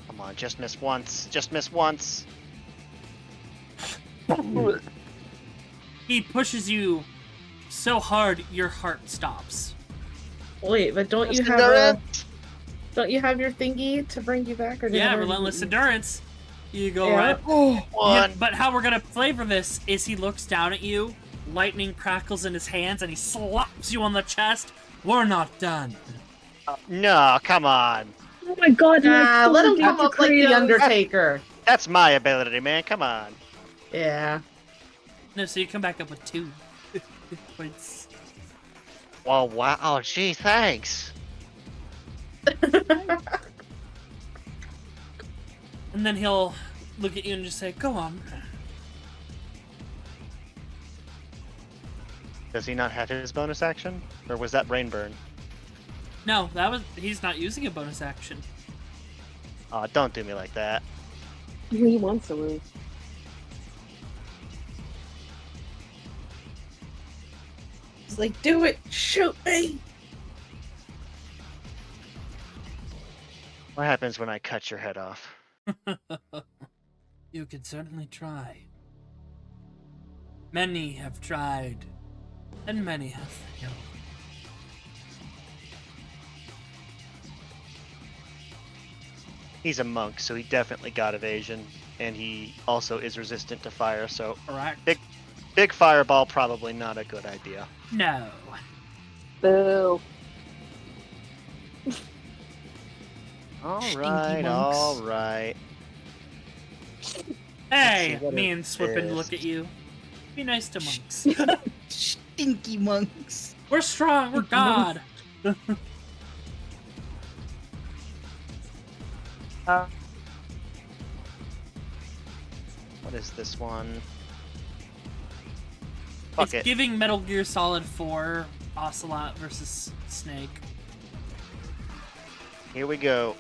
Come on, just miss once. Just miss once. He pushes you so hard your heart stops. Wait, but don't you have your thingy to bring you back? Or did Yeah, it already relentless leave? endurance. You go Yeah. right. Oh, One. But how we're gonna flavor this is he looks down at you, lightning crackles in his hands, and he slaps you on the chest. We're not done. No, come on. Oh my god, nah, let him come Dr. up like the Kratos. Undertaker. That's my ability, man. Come on. Yeah. No, so you come back up with 2 points. Well, wow. Oh, gee, thanks. And then he'll look at you and just say, "Go on." Does he not have his bonus action? Or was that brain burn? No, he's not using a bonus action. Oh, don't do me like that. He wants to lose. He's like, do it, shoot me. What happens when I cut your head off? You could certainly try. Many have tried, and many have failed. He's a monk, so he definitely got evasion, and he also is resistant to fire, so Correct? big fireball probably not a good idea. No. Boo. Alright, monks. alright. Hey, see what me it and Swippin is. look at you. Be nice to monks. Stinky monks. We're strong. We're God. What is this one? Fuck It's it. giving Metal Gear Solid 4 Ocelot versus Snake. Here we go.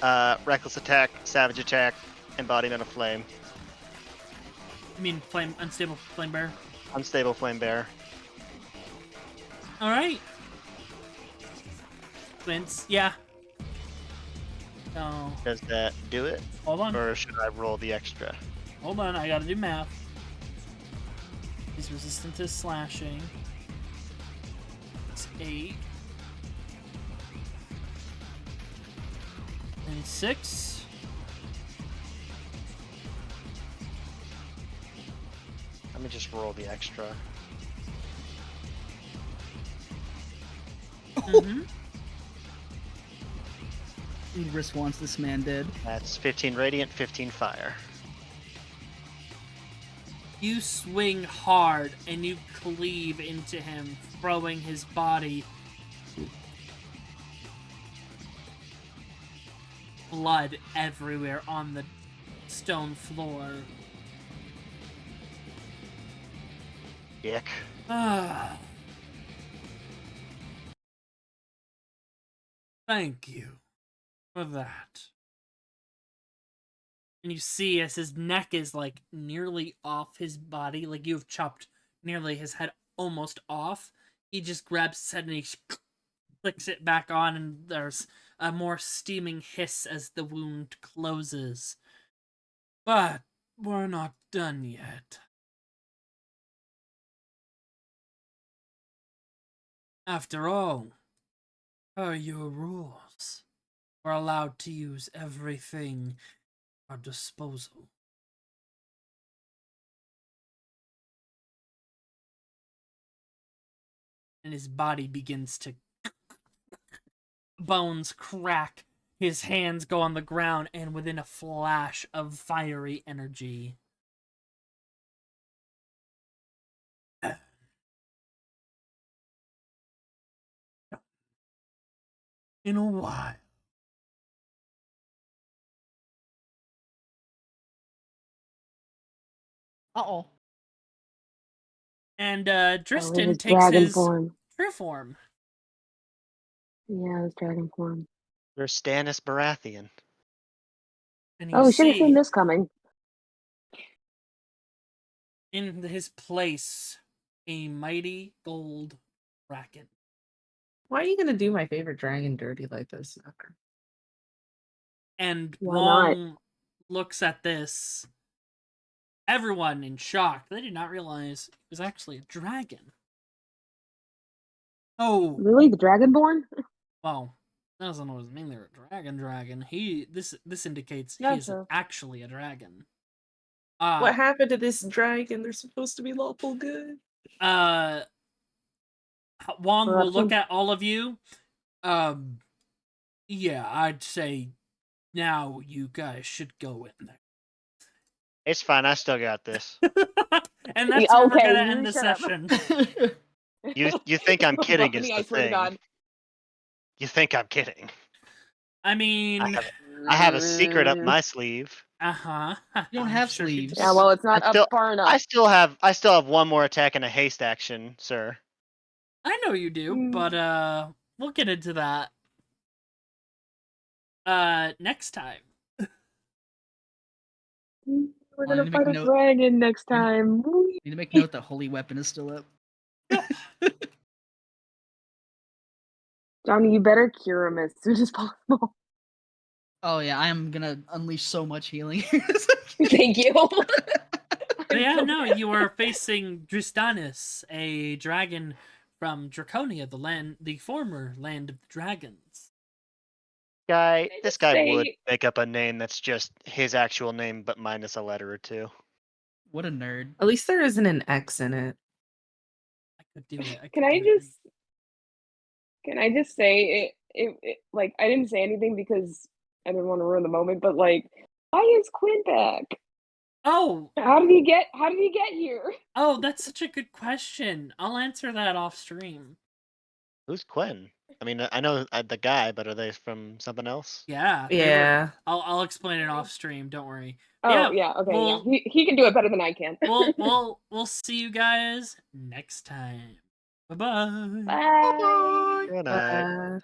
Reckless attack, savage attack, embodiment of flame. I mean, unstable flame bear. Unstable flame bear. All right. Vince, yeah. Oh, Does that do it? hold on. Or should I roll the extra? Hold on, I gotta do math. He's resistant to slashing. It's 8. And 6. Let me just roll the extra. Mm-hmm. Idris wants this man dead. That's 15 radiant, 15 fire. You swing hard and you cleave into him, throwing his body. Blood everywhere on the stone floor. Dick. Thank you for that. And you see as his neck is like nearly off his body, like you've chopped nearly his head almost off. He just grabs his head and he clicks it back on, and there's a more steaming hiss as the wound closes. But we're not done yet. After all, per your rules, we're allowed to use everything at our disposal. And his body begins to bones crack, his hands go on the ground, and within a flash of fiery energy, in a while, Uh-oh. and it Dristan was takes dragon his form. true form. Yeah, it was dragon form. You're Stannis Baratheon. And you Oh, we should have see, seen this coming. in his place, a mighty gold dragon. Why are you gonna do my favorite dragon dirty like this? And Why not? Wong looks at this. Everyone in shock. They did not realize it was actually a dragon. Oh, Really, the dragonborn? well, that doesn't always mean they're a dragon. This indicates he Yeah, is sure. actually a dragon. What happened to this dragon? They're supposed to be lawful good. Wong will look Corruption? at all of you. Yeah, I'd say now you guys should go in there. It's fine. I still got this. And that's where we're Okay, gonna you end the shut up. session. You think I'm kidding is Buffany, the I swear to thing. God. You think I'm kidding. I mean, I have a secret up my sleeve. uh-huh. You don't have sleeves. Yeah, well, it's not I still- up far enough. I still have one more attack and a haste action, sir. I know you do, Mm. but we'll get into that next time. We're I gonna need to make fight a note- dragon next time. Need to make note that holy weapon is still up. Johnny, you better cure him as soon as possible. Oh yeah, I am gonna unleash so much healing. Thank you. But yeah, no, you are facing Dristanis, a dragon from Draconia, the former land of the dragons. This guy would say- make up a name that's just his actual name, but minus a letter or two. What a nerd. At least there isn't an X in it. I could do it. Can I just say it like I didn't say anything because I didn't want to ruin the moment, but like, why is Quinn back? Oh, How did he get here? oh, that's such a good question. I'll answer that off stream. Who's Quinn? I mean, I know the guy, but are they from something else? Yeah. Yeah. I'll explain it off stream. Don't worry. Oh yeah, okay, well- yeah. He can do it better than I can. We'll see you guys next time. Bye-bye. Bye. Good night.